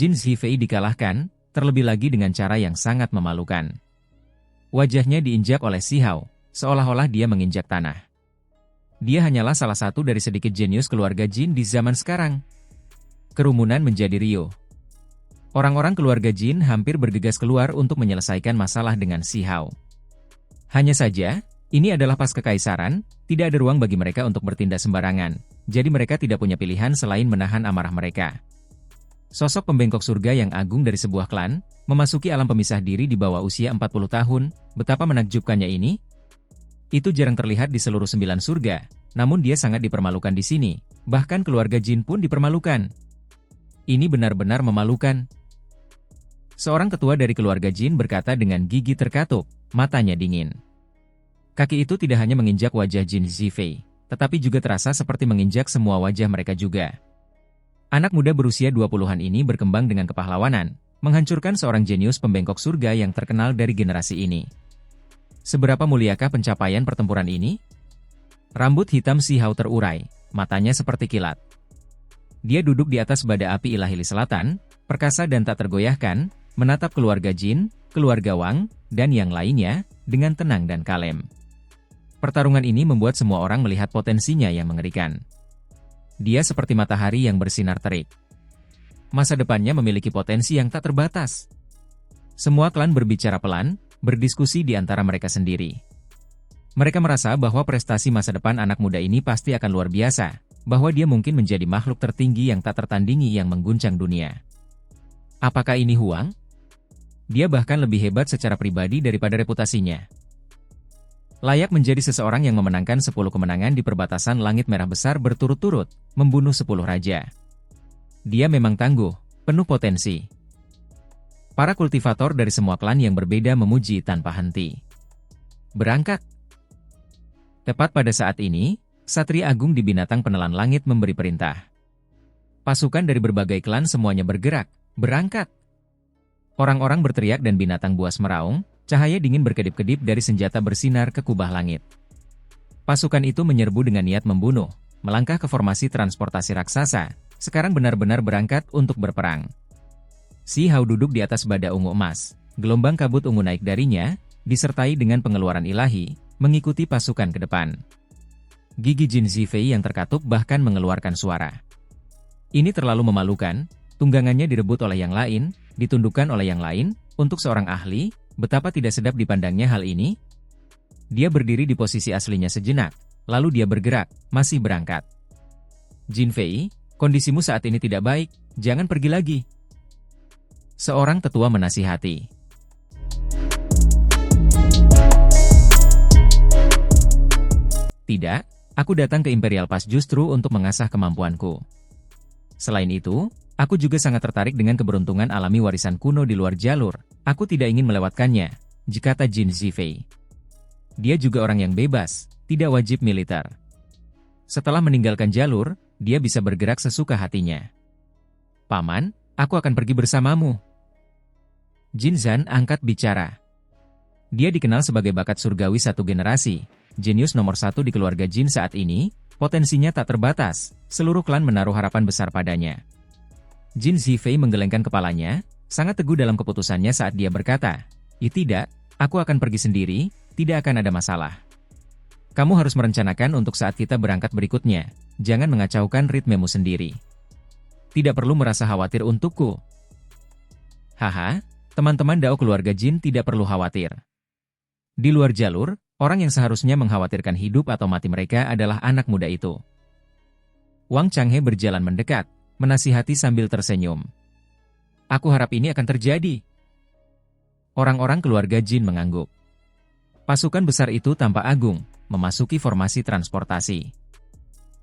Jin Zhifei dikalahkan, terlebih lagi dengan cara yang sangat memalukan. Wajahnya diinjak oleh Si Hao, seolah-olah dia menginjak tanah. Dia hanyalah salah satu dari sedikit jenius keluarga Jin di zaman sekarang. Kerumunan menjadi riuh. Orang-orang keluarga Jin hampir bergegas keluar untuk menyelesaikan masalah dengan Si Hao. Hanya saja, ini adalah pas kekaisaran, tidak ada ruang bagi mereka untuk bertindak sembarangan, jadi mereka tidak punya pilihan selain menahan amarah mereka. Sosok pembengkok surga yang agung dari sebuah klan, memasuki alam pemisah diri di bawah usia 40 tahun, betapa menakjubkannya ini? Itu jarang terlihat di seluruh 9 surga, namun dia sangat dipermalukan di sini, bahkan keluarga Jin pun dipermalukan. Ini benar-benar memalukan. Seorang ketua dari keluarga Jin berkata dengan gigi terkatup, matanya dingin. Kaki itu tidak hanya menginjak wajah Jin Zhifei, tetapi juga terasa seperti menginjak semua wajah mereka juga. Anak muda berusia 20-an ini berkembang dengan kepahlawanan, menghancurkan seorang jenius pembengkok surga yang terkenal dari generasi ini. Seberapa muliakah pencapaian pertempuran ini? Rambut hitam Si Hao terurai, matanya seperti kilat. Dia duduk di atas bada api Ilahili Selatan, perkasa dan tak tergoyahkan, menatap keluarga Jin, keluarga Wang, dan yang lainnya, dengan tenang dan kalem. Pertarungan ini membuat semua orang melihat potensinya yang mengerikan. Dia seperti matahari yang bersinar terik. Masa depannya memiliki potensi yang tak terbatas. Semua klan berbicara pelan, berdiskusi di antara mereka sendiri. Mereka merasa bahwa prestasi masa depan anak muda ini pasti akan luar biasa, bahwa dia mungkin menjadi makhluk tertinggi yang tak tertandingi yang mengguncang dunia. Apakah ini Huang? Dia bahkan lebih hebat secara pribadi daripada reputasinya. Layak menjadi seseorang yang memenangkan 10 kemenangan di perbatasan langit merah besar berturut-turut, membunuh 10 raja. Dia memang tangguh, penuh potensi. Para kultivator dari semua klan yang berbeda memuji tanpa henti. Berangkat. Tepat pada saat ini, Ksatria Agung di Binatang Penelan Langit memberi perintah. Pasukan dari berbagai klan semuanya bergerak, berangkat. Orang-orang berteriak dan binatang buas meraung, cahaya dingin berkedip-kedip dari senjata bersinar ke kubah langit. Pasukan itu menyerbu dengan niat membunuh, melangkah ke formasi transportasi raksasa, sekarang benar-benar berangkat untuk berperang. Si Hao duduk di atas bada ungu emas, gelombang kabut ungu naik darinya, disertai dengan pengeluaran ilahi, mengikuti pasukan ke depan. Gigi Jin Zhifei yang terkatup bahkan mengeluarkan suara. Ini terlalu memalukan, tunggangannya direbut oleh yang lain, ditundukkan oleh yang lain, untuk seorang ahli, betapa tidak sedap dipandangnya hal ini. Dia berdiri di posisi aslinya sejenak, lalu dia bergerak, masih berangkat. Jin Fei, kondisimu saat ini tidak baik, jangan pergi lagi. Seorang tetua menasihati. Tidak, aku datang ke Imperial Pass justru untuk mengasah kemampuanku. Selain itu, aku juga sangat tertarik dengan keberuntungan alami warisan kuno di luar jalur. Aku tidak ingin melewatkannya, kata Jin Zhifei. Dia juga orang yang bebas, tidak wajib militer. Setelah meninggalkan jalur, dia bisa bergerak sesuka hatinya. Paman, aku akan pergi bersamamu. Jin Zhan angkat bicara. Dia dikenal sebagai bakat surgawi satu generasi, jenius nomor 1 di keluarga Jin saat ini, potensinya tak terbatas, seluruh klan menaruh harapan besar padanya. Jin Zhifei menggelengkan kepalanya, sangat teguh dalam keputusannya saat dia berkata, tidak, aku akan pergi sendiri, tidak akan ada masalah. Kamu harus merencanakan untuk saat kita berangkat berikutnya, jangan mengacaukan ritmemu sendiri. Tidak perlu merasa khawatir untukku. Haha, teman-teman Dao keluarga Jin tidak perlu khawatir. Di luar jalur, orang yang seharusnya mengkhawatirkan hidup atau mati mereka adalah anak muda itu. Wang Changhe berjalan mendekat, menasihati sambil tersenyum. Aku harap ini akan terjadi. Orang-orang keluarga Jin mengangguk. Pasukan besar itu tampak agung, memasuki formasi transportasi.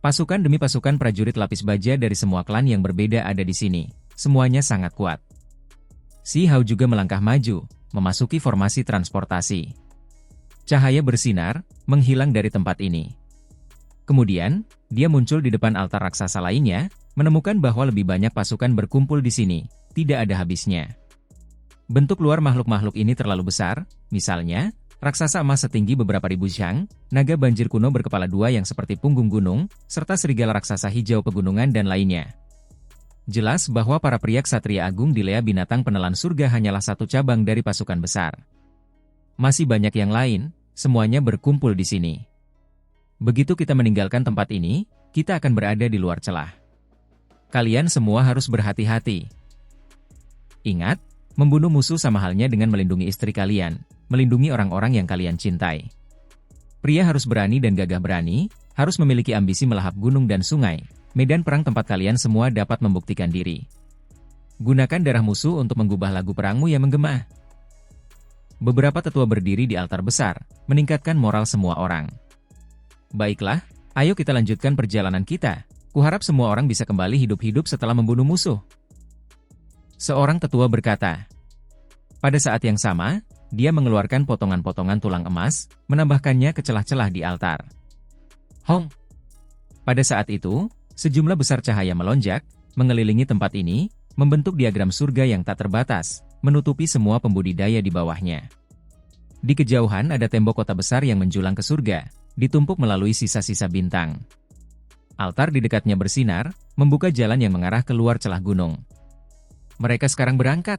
Pasukan demi pasukan prajurit lapis baja dari semua klan yang berbeda ada di sini. Semuanya sangat kuat. Si Hao juga melangkah maju, memasuki formasi transportasi. Cahaya bersinar, menghilang dari tempat ini. Kemudian, dia muncul di depan altar raksasa lainnya, menemukan bahwa lebih banyak pasukan berkumpul di sini, tidak ada habisnya. Bentuk luar makhluk-makhluk ini terlalu besar, misalnya, raksasa emas setinggi beberapa ribu zhang, naga banjir kuno berkepala 2 yang seperti punggung gunung, serta serigala raksasa hijau pegunungan dan lainnya. Jelas bahwa para pria ksatria agung di Lea Binatang Penelan Surga hanyalah satu cabang dari pasukan besar. Masih banyak yang lain, semuanya berkumpul di sini. Begitu kita meninggalkan tempat ini, kita akan berada di luar celah. Kalian semua harus berhati-hati. Ingat, membunuh musuh sama halnya dengan melindungi istri kalian, melindungi orang-orang yang kalian cintai. Pria harus berani dan gagah berani, harus memiliki ambisi melahap gunung dan sungai. Medan perang tempat kalian semua dapat membuktikan diri. Gunakan darah musuh untuk mengubah lagu perangmu yang menggema. Beberapa tetua berdiri di altar besar, meningkatkan moral semua orang. Baiklah, ayo kita lanjutkan perjalanan kita. Kuharap semua orang bisa kembali hidup-hidup setelah membunuh musuh. Seorang tetua berkata. Pada saat yang sama, dia mengeluarkan potongan-potongan tulang emas, menambahkannya ke celah-celah di altar. Hong! Pada saat itu, sejumlah besar cahaya melonjak, mengelilingi tempat ini, membentuk diagram surga yang tak terbatas, menutupi semua pembudidaya di bawahnya. Di kejauhan ada tembok kota besar yang menjulang ke surga, ditumpuk melalui sisa-sisa bintang. Altar di dekatnya bersinar, membuka jalan yang mengarah keluar celah gunung. Mereka sekarang berangkat.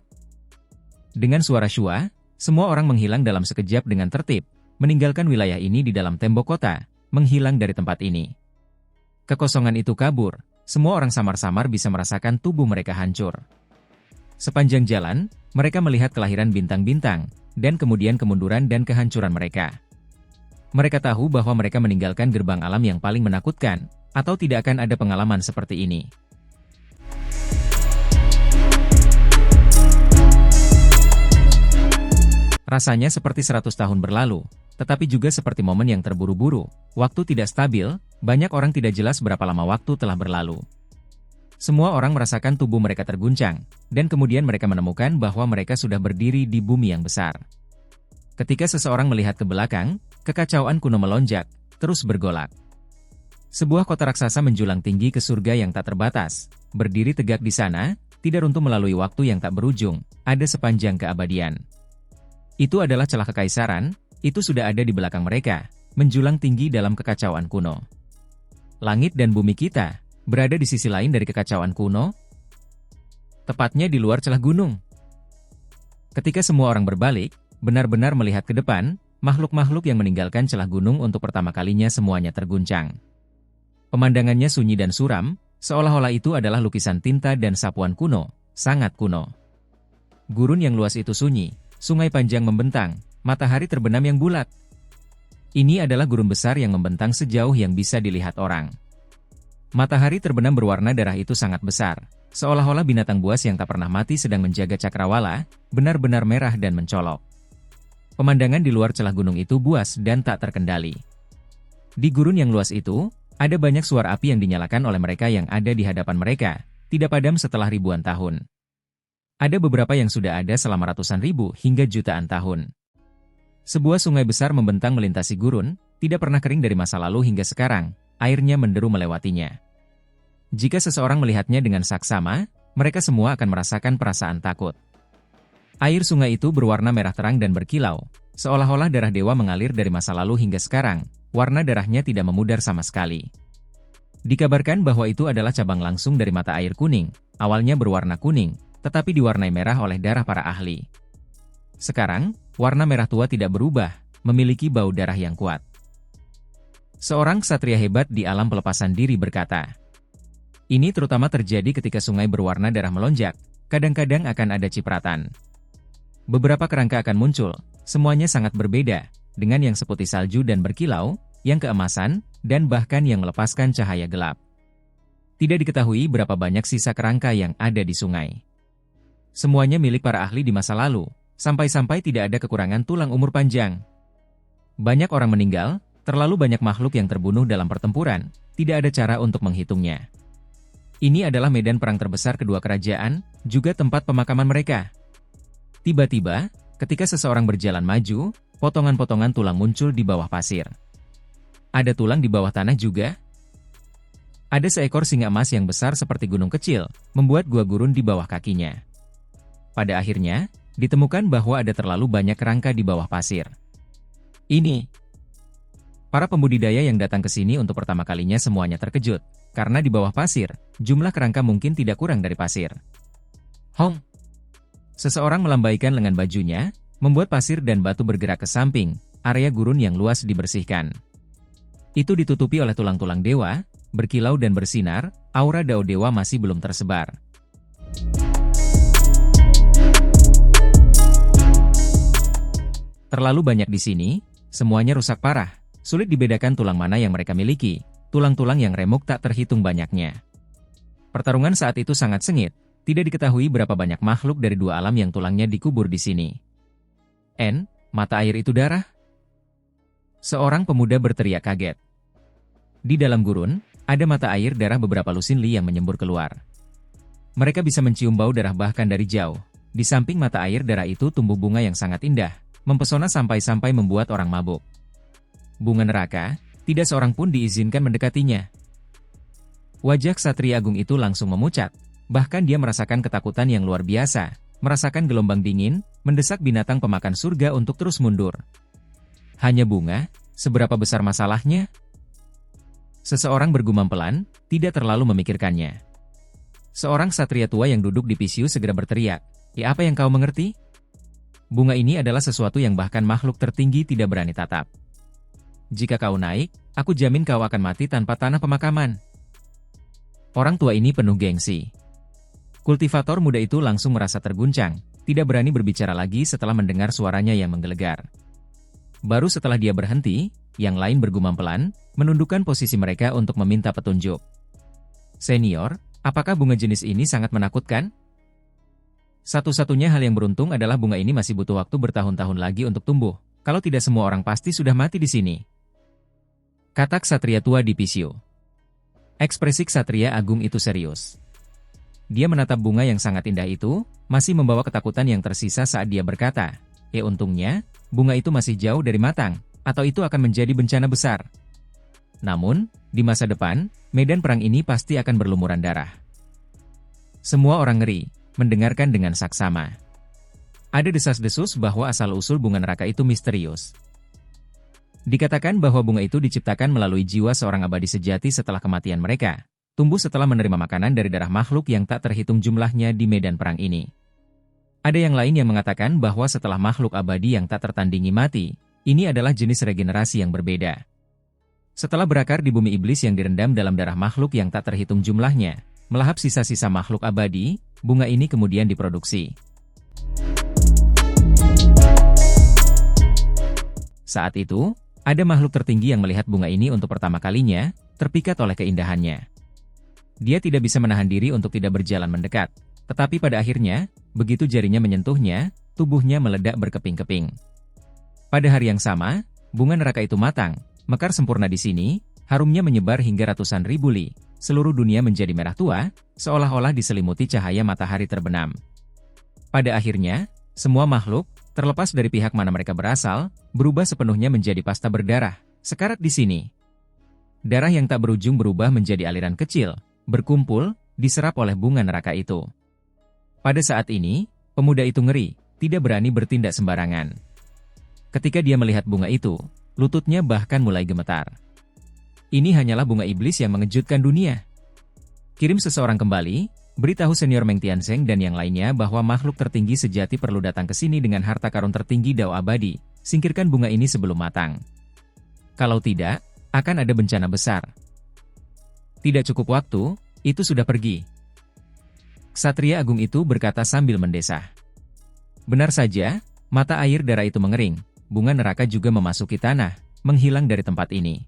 Dengan suara syua, semua orang menghilang dalam sekejap dengan tertib, meninggalkan wilayah ini di dalam tembok kota, menghilang dari tempat ini. Kekosongan itu kabur, semua orang samar-samar bisa merasakan tubuh mereka hancur. Sepanjang jalan, mereka melihat kelahiran bintang-bintang, dan kemudian kemunduran dan kehancuran mereka. Mereka tahu bahwa mereka meninggalkan gerbang alam yang paling menakutkan, atau tidak akan ada pengalaman seperti ini. Rasanya seperti 100 tahun berlalu, tetapi juga seperti momen yang terburu-buru, waktu tidak stabil, banyak orang tidak jelas berapa lama waktu telah berlalu. Semua orang merasakan tubuh mereka terguncang, dan kemudian mereka menemukan bahwa mereka sudah berdiri di bumi yang besar. Ketika seseorang melihat ke belakang, kekacauan kuno melonjak, terus bergolak. Sebuah kota raksasa menjulang tinggi ke surga yang tak terbatas, berdiri tegak di sana, tidak runtuh melalui waktu yang tak berujung, ada sepanjang keabadian. Itu adalah celah kekaisaran, itu sudah ada di belakang mereka, menjulang tinggi dalam kekacauan kuno. Langit dan bumi kita, berada di sisi lain dari kekacauan kuno, tepatnya di luar celah gunung. Ketika semua orang berbalik, benar-benar melihat ke depan, makhluk-makhluk yang meninggalkan celah gunung untuk pertama kalinya semuanya terguncang. Pemandangannya sunyi dan suram, seolah-olah itu adalah lukisan tinta dan sapuan kuno, sangat kuno. Gurun yang luas itu sunyi, sungai panjang membentang, matahari terbenam yang bulat. Ini adalah gurun besar yang membentang sejauh yang bisa dilihat orang. Matahari terbenam berwarna darah itu sangat besar, seolah-olah binatang buas yang tak pernah mati sedang menjaga cakrawala, benar-benar merah dan mencolok. Pemandangan di luar celah gunung itu buas dan tak terkendali. Di gurun yang luas itu, ada banyak suara api yang dinyalakan oleh mereka yang ada di hadapan mereka, tidak padam setelah ribuan tahun. Ada beberapa yang sudah ada selama ratusan ribu hingga jutaan tahun. Sebuah sungai besar membentang melintasi gurun, tidak pernah kering dari masa lalu hingga sekarang, airnya menderu melewatinya. Jika seseorang melihatnya dengan saksama, mereka semua akan merasakan perasaan takut. Air sungai itu berwarna merah terang dan berkilau, seolah-olah darah dewa mengalir dari masa lalu hingga sekarang, warna darahnya tidak memudar sama sekali. Dikabarkan bahwa itu adalah cabang langsung dari mata air kuning, awalnya berwarna kuning, tetapi diwarnai merah oleh darah para ahli. Sekarang, warna merah tua tidak berubah, memiliki bau darah yang kuat. Seorang ksatria hebat di alam pelepasan diri berkata, ini terutama terjadi ketika sungai berwarna darah melonjak, kadang-kadang akan ada cipratan. Beberapa kerangka akan muncul, semuanya sangat berbeda, dengan yang seputih salju dan berkilau, yang keemasan, dan bahkan yang melepaskan cahaya gelap. Tidak diketahui berapa banyak sisa kerangka yang ada di sungai. Semuanya milik para ahli di masa lalu, sampai-sampai tidak ada kekurangan tulang umur panjang. Banyak orang meninggal, terlalu banyak makhluk yang terbunuh dalam pertempuran, tidak ada cara untuk menghitungnya. Ini adalah medan perang terbesar kedua kerajaan, juga tempat pemakaman mereka. Tiba-tiba, ketika seseorang berjalan maju, potongan-potongan tulang muncul di bawah pasir. Ada tulang di bawah tanah juga. Ada seekor singa emas yang besar seperti gunung kecil, membuat gua gurun di bawah kakinya. Pada akhirnya, ditemukan bahwa ada terlalu banyak kerangka di bawah pasir. Ini Para pembudidaya yang datang ke sini untuk pertama kalinya semuanya terkejut, karena di bawah pasir, jumlah kerangka mungkin tidak kurang dari pasir. Hong! Seseorang melambaikan lengan bajunya, membuat pasir dan batu bergerak ke samping, area gurun yang luas dibersihkan. Itu ditutupi oleh tulang-tulang dewa, berkilau dan bersinar, aura Dao Dewa masih belum tersebar. Terlalu banyak di sini, semuanya rusak parah, sulit dibedakan tulang mana yang mereka miliki, tulang-tulang yang remuk tak terhitung banyaknya. Pertarungan saat itu sangat sengit, tidak diketahui berapa banyak makhluk dari dua alam yang tulangnya dikubur di sini. Mata air itu darah? Seorang pemuda berteriak kaget. Di dalam gurun, ada mata air darah beberapa lusin li yang menyembur keluar. Mereka bisa mencium bau darah bahkan dari jauh. Di samping mata air darah itu tumbuh bunga yang sangat indah, mempesona sampai-sampai membuat orang mabuk. Bunga neraka, tidak seorang pun diizinkan mendekatinya. Wajah Ksatria Agung itu langsung memucat, bahkan dia merasakan ketakutan yang luar biasa, merasakan gelombang dingin, mendesak binatang pemakan surga untuk terus mundur. Hanya bunga, seberapa besar masalahnya? Seseorang bergumam pelan, tidak terlalu memikirkannya. Seorang ksatria tua yang duduk di pisiu segera berteriak, "Ya apa yang kau mengerti? Bunga ini adalah sesuatu yang bahkan makhluk tertinggi tidak berani tatap. Jika kau naik, aku jamin kau akan mati tanpa tanah pemakaman." Orang tua ini penuh gengsi. Kultivator muda itu langsung merasa terguncang, tidak berani berbicara lagi setelah mendengar suaranya yang menggelegar. Baru setelah dia berhenti, yang lain bergumam pelan, menundukkan posisi mereka untuk meminta petunjuk. "Senior, apakah bunga jenis ini sangat menakutkan?" Satu-satunya hal yang beruntung adalah bunga ini masih butuh waktu bertahun-tahun lagi untuk tumbuh, kalau tidak semua orang pasti sudah mati di sini. Kata ksatria tua di pisiu. Ekspresi ksatria agung itu serius. Dia menatap bunga yang sangat indah itu, masih membawa ketakutan yang tersisa saat dia berkata, untungnya, bunga itu masih jauh dari matang, atau itu akan menjadi bencana besar. Namun, di masa depan, medan perang ini pasti akan berlumuran darah." Semua orang ngeri, mendengarkan dengan saksama. Ada desas-desus bahwa asal-usul bunga neraka itu misterius. Dikatakan bahwa bunga itu diciptakan melalui jiwa seorang abadi sejati setelah kematian mereka, tumbuh setelah menerima makanan dari darah makhluk yang tak terhitung jumlahnya di medan perang ini. Ada yang lain yang mengatakan bahwa setelah makhluk abadi yang tak tertandingi mati, ini adalah jenis regenerasi yang berbeda. Setelah berakar di bumi iblis yang direndam dalam darah makhluk yang tak terhitung jumlahnya, melahap sisa-sisa makhluk abadi, bunga ini kemudian diproduksi. Saat itu, ada makhluk tertinggi yang melihat bunga ini untuk pertama kalinya, terpikat oleh keindahannya. Dia tidak bisa menahan diri untuk tidak berjalan mendekat, tetapi pada akhirnya, begitu jarinya menyentuhnya, tubuhnya meledak berkeping-keping. Pada hari yang sama, bunga neraka itu matang, mekar sempurna di sini, harumnya menyebar hingga ratusan ribu li, seluruh dunia menjadi merah tua, seolah-olah diselimuti cahaya matahari terbenam. Pada akhirnya, semua makhluk, terlepas dari pihak mana mereka berasal, berubah sepenuhnya menjadi pasta berdarah, sekarat di sini. Darah yang tak berujung berubah menjadi aliran kecil, berkumpul, diserap oleh bunga neraka itu. Pada saat ini, pemuda itu ngeri, tidak berani bertindak sembarangan. Ketika dia melihat bunga itu, lututnya bahkan mulai gemetar. Ini hanyalah bunga iblis yang mengejutkan dunia. Kirim seseorang kembali, beritahu senior Meng Tianzeng dan yang lainnya bahwa makhluk tertinggi sejati perlu datang ke sini dengan harta karun tertinggi Dao abadi, singkirkan bunga ini sebelum matang. Kalau tidak, akan ada bencana besar. Tidak cukup waktu, itu sudah pergi. Ksatria Agung itu berkata sambil mendesah. Benar saja, mata air darah itu mengering, bunga neraka juga memasuki tanah, menghilang dari tempat ini.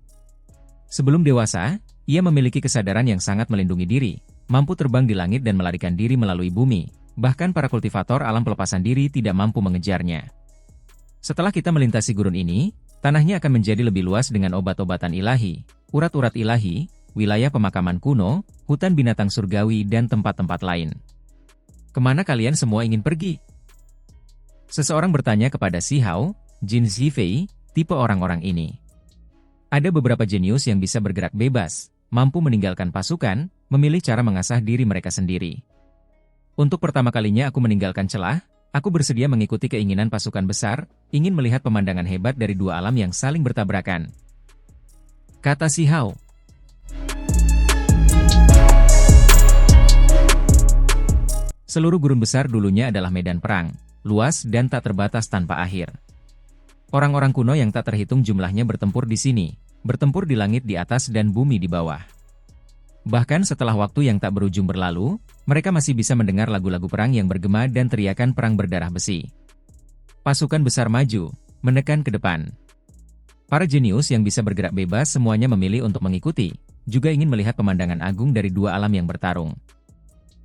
Sebelum dewasa, ia memiliki kesadaran yang sangat melindungi diri, mampu terbang di langit dan melarikan diri melalui bumi, bahkan para kultivator alam pelepasan diri tidak mampu mengejarnya. Setelah kita melintasi gurun ini, tanahnya akan menjadi lebih luas dengan obat-obatan ilahi, urat-urat ilahi, wilayah pemakaman kuno, hutan binatang surgawi dan tempat-tempat lain. Kemana kalian semua ingin pergi? Seseorang bertanya kepada Si Hao, Jin Zifei, tipe orang-orang ini. Ada beberapa jenius yang bisa bergerak bebas, mampu meninggalkan pasukan, memilih cara mengasah diri mereka sendiri. Untuk pertama kalinya aku meninggalkan celah, aku bersedia mengikuti keinginan pasukan besar, ingin melihat pemandangan hebat dari dua alam yang saling bertabrakan. kata Si Hao. Seluruh gurun besar dulunya adalah medan perang, luas dan tak terbatas tanpa akhir. Orang-orang kuno yang tak terhitung jumlahnya bertempur di sini, bertempur di langit di atas dan bumi di bawah. Bahkan setelah waktu yang tak berujung berlalu, mereka masih bisa mendengar lagu-lagu perang yang bergema dan teriakan perang berdarah besi. Pasukan besar maju, menekan ke depan. Para jenius yang bisa bergerak bebas semuanya memilih untuk mengikuti, juga ingin melihat pemandangan agung dari dua alam yang bertarung.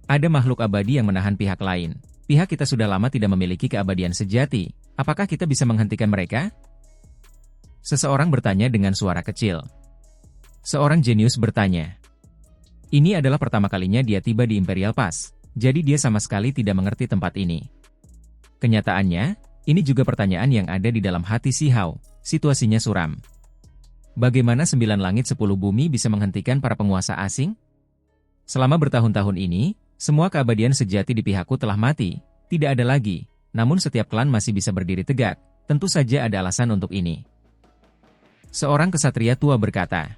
Ada makhluk abadi yang menahan pihak lain. Pihak kita sudah lama tidak memiliki keabadian sejati. Apakah kita bisa menghentikan mereka? Seseorang bertanya dengan suara kecil. Seorang jenius bertanya. Ini adalah pertama kalinya dia tiba di Imperial Pass, jadi dia sama sekali tidak mengerti tempat ini. Kenyataannya, ini juga pertanyaan yang ada di dalam hati Si Hao. Situasinya suram. Bagaimana 9 langit 10 bumi bisa menghentikan para penguasa asing? Selama bertahun-tahun ini, semua keabadian sejati di pihakku telah mati, tidak ada lagi, namun setiap klan masih bisa berdiri tegak, tentu saja ada alasan untuk ini. Seorang kesatria tua berkata,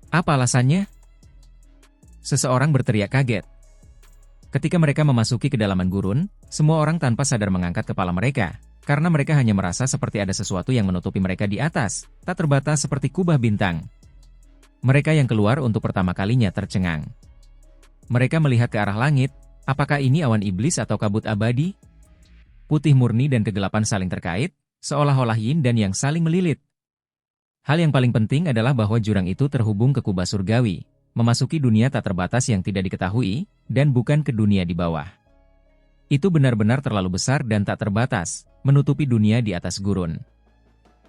apa alasannya? Seseorang berteriak kaget. Ketika mereka memasuki kedalaman gurun, semua orang tanpa sadar mengangkat kepala mereka, karena mereka hanya merasa seperti ada sesuatu yang menutupi mereka di atas, tak terbatas seperti kubah bintang. Mereka yang keluar untuk pertama kalinya tercengang. Mereka melihat ke arah langit, apakah ini awan iblis atau kabut abadi? Putih murni dan kegelapan saling terkait, seolah-olah yin dan yang saling melilit. Hal yang paling penting adalah bahwa jurang itu terhubung ke kubah surgawi, memasuki dunia tak terbatas yang tidak diketahui, dan bukan ke dunia di bawah. Itu benar-benar terlalu besar dan tak terbatas, menutupi dunia di atas gurun.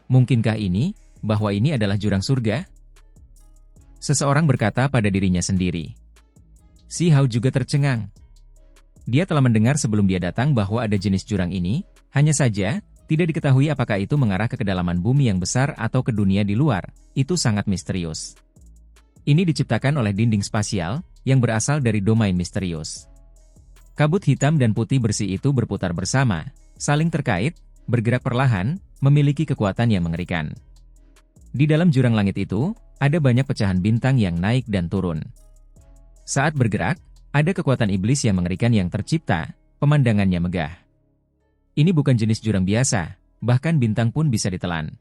Mungkinkah ini, bahwa ini adalah jurang surga? Seseorang berkata pada dirinya sendiri. Si Hao juga tercengang. Dia telah mendengar sebelum dia datang bahwa ada jenis jurang ini, hanya saja, tidak diketahui apakah itu mengarah ke kedalaman bumi yang besar atau ke dunia di luar, itu sangat misterius. Ini diciptakan oleh dinding spasial, yang berasal dari domain misterius. Kabut hitam dan putih bersih itu berputar bersama, saling terkait, bergerak perlahan, memiliki kekuatan yang mengerikan. Di dalam jurang langit itu, ada banyak pecahan bintang yang naik dan turun. Saat bergerak, ada kekuatan iblis yang mengerikan yang tercipta, pemandangannya megah. Ini bukan jenis jurang biasa, bahkan bintang pun bisa ditelan.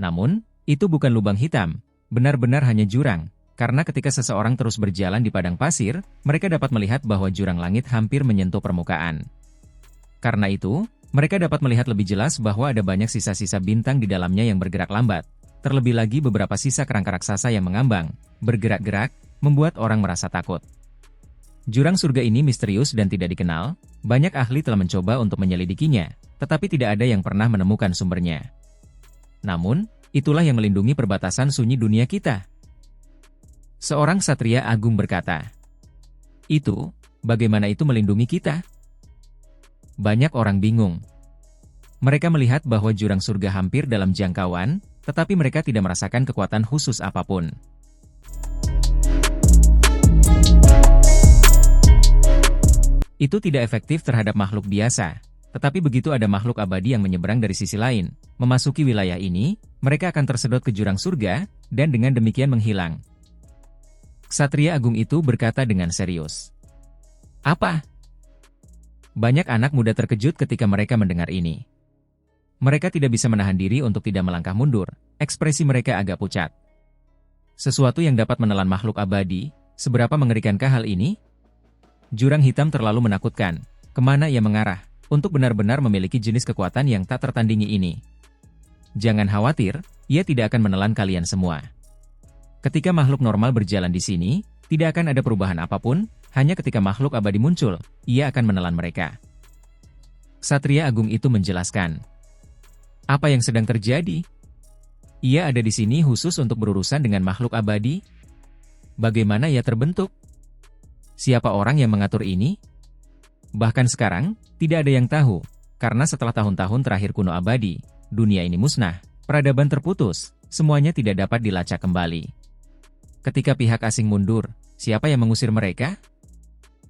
Namun, itu bukan lubang hitam, benar-benar hanya jurang, karena ketika seseorang terus berjalan di padang pasir, mereka dapat melihat bahwa jurang langit hampir menyentuh permukaan. Karena itu, mereka dapat melihat lebih jelas bahwa ada banyak sisa-sisa bintang di dalamnya yang bergerak lambat, terlebih lagi beberapa sisa kerangka raksasa yang mengambang, bergerak-gerak, membuat orang merasa takut. Jurang surga ini misterius dan tidak dikenal, banyak ahli telah mencoba untuk menyelidikinya, tetapi tidak ada yang pernah menemukan sumbernya. Namun, itulah yang melindungi perbatasan sunyi dunia kita. Seorang Ksatria Agung berkata, bagaimana itu melindungi kita? Banyak orang bingung. Mereka melihat bahwa jurang surga hampir dalam jangkauan, tetapi mereka tidak merasakan kekuatan khusus apapun. Itu tidak efektif terhadap makhluk biasa, tetapi begitu ada makhluk abadi yang menyeberang dari sisi lain, memasuki wilayah ini, mereka akan tersedot ke jurang surga, dan dengan demikian menghilang. Ksatria Agung itu berkata dengan serius. Apa? Banyak anak muda terkejut ketika mereka mendengar ini. Mereka tidak bisa menahan diri untuk tidak melangkah mundur, ekspresi mereka agak pucat. Sesuatu yang dapat menelan makhluk abadi, seberapa mengerikankah hal ini? Jurang hitam terlalu menakutkan, kemana ia mengarah, untuk benar-benar memiliki jenis kekuatan yang tak tertandingi ini. Jangan khawatir, ia tidak akan menelan kalian semua. Ketika makhluk normal berjalan di sini, tidak akan ada perubahan apapun, hanya ketika makhluk abadi muncul, ia akan menelan mereka. Ksatria Agung itu menjelaskan. Apa yang sedang terjadi? Ia ada di sini khusus untuk berurusan dengan makhluk abadi? Bagaimana ia terbentuk? Siapa orang yang mengatur ini? Bahkan sekarang, tidak ada yang tahu, karena setelah tahun-tahun terakhir kuno abadi, dunia ini musnah, peradaban terputus, semuanya tidak dapat dilacak kembali. Ketika pihak asing mundur, siapa yang mengusir mereka?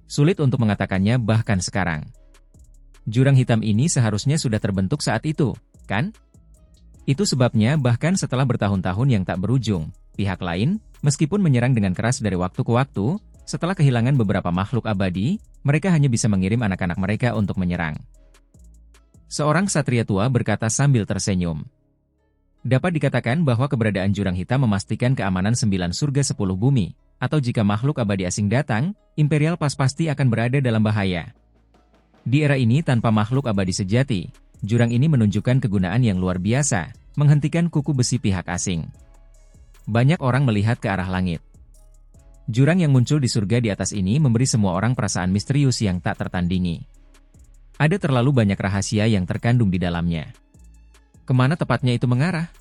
Sulit untuk mengatakannya bahkan sekarang. Jurang hitam ini seharusnya sudah terbentuk saat itu, kan? Itu sebabnya bahkan setelah bertahun-tahun yang tak berujung, pihak lain, meskipun menyerang dengan keras dari waktu ke waktu, setelah kehilangan beberapa makhluk abadi, mereka hanya bisa mengirim anak-anak mereka untuk menyerang. Seorang ksatria tua berkata sambil tersenyum. Dapat dikatakan bahwa keberadaan jurang hitam memastikan keamanan 9 surga 10 bumi, atau jika makhluk abadi asing datang, Imperial Pass pasti akan berada dalam bahaya. Di era ini tanpa makhluk abadi sejati, jurang ini menunjukkan kegunaan yang luar biasa, menghentikan kuku besi pihak asing. Banyak orang melihat ke arah langit. Jurang yang muncul di surga di atas ini memberi semua orang perasaan misterius yang tak tertandingi. Ada terlalu banyak rahasia yang terkandung di dalamnya. Kemana tepatnya itu mengarah?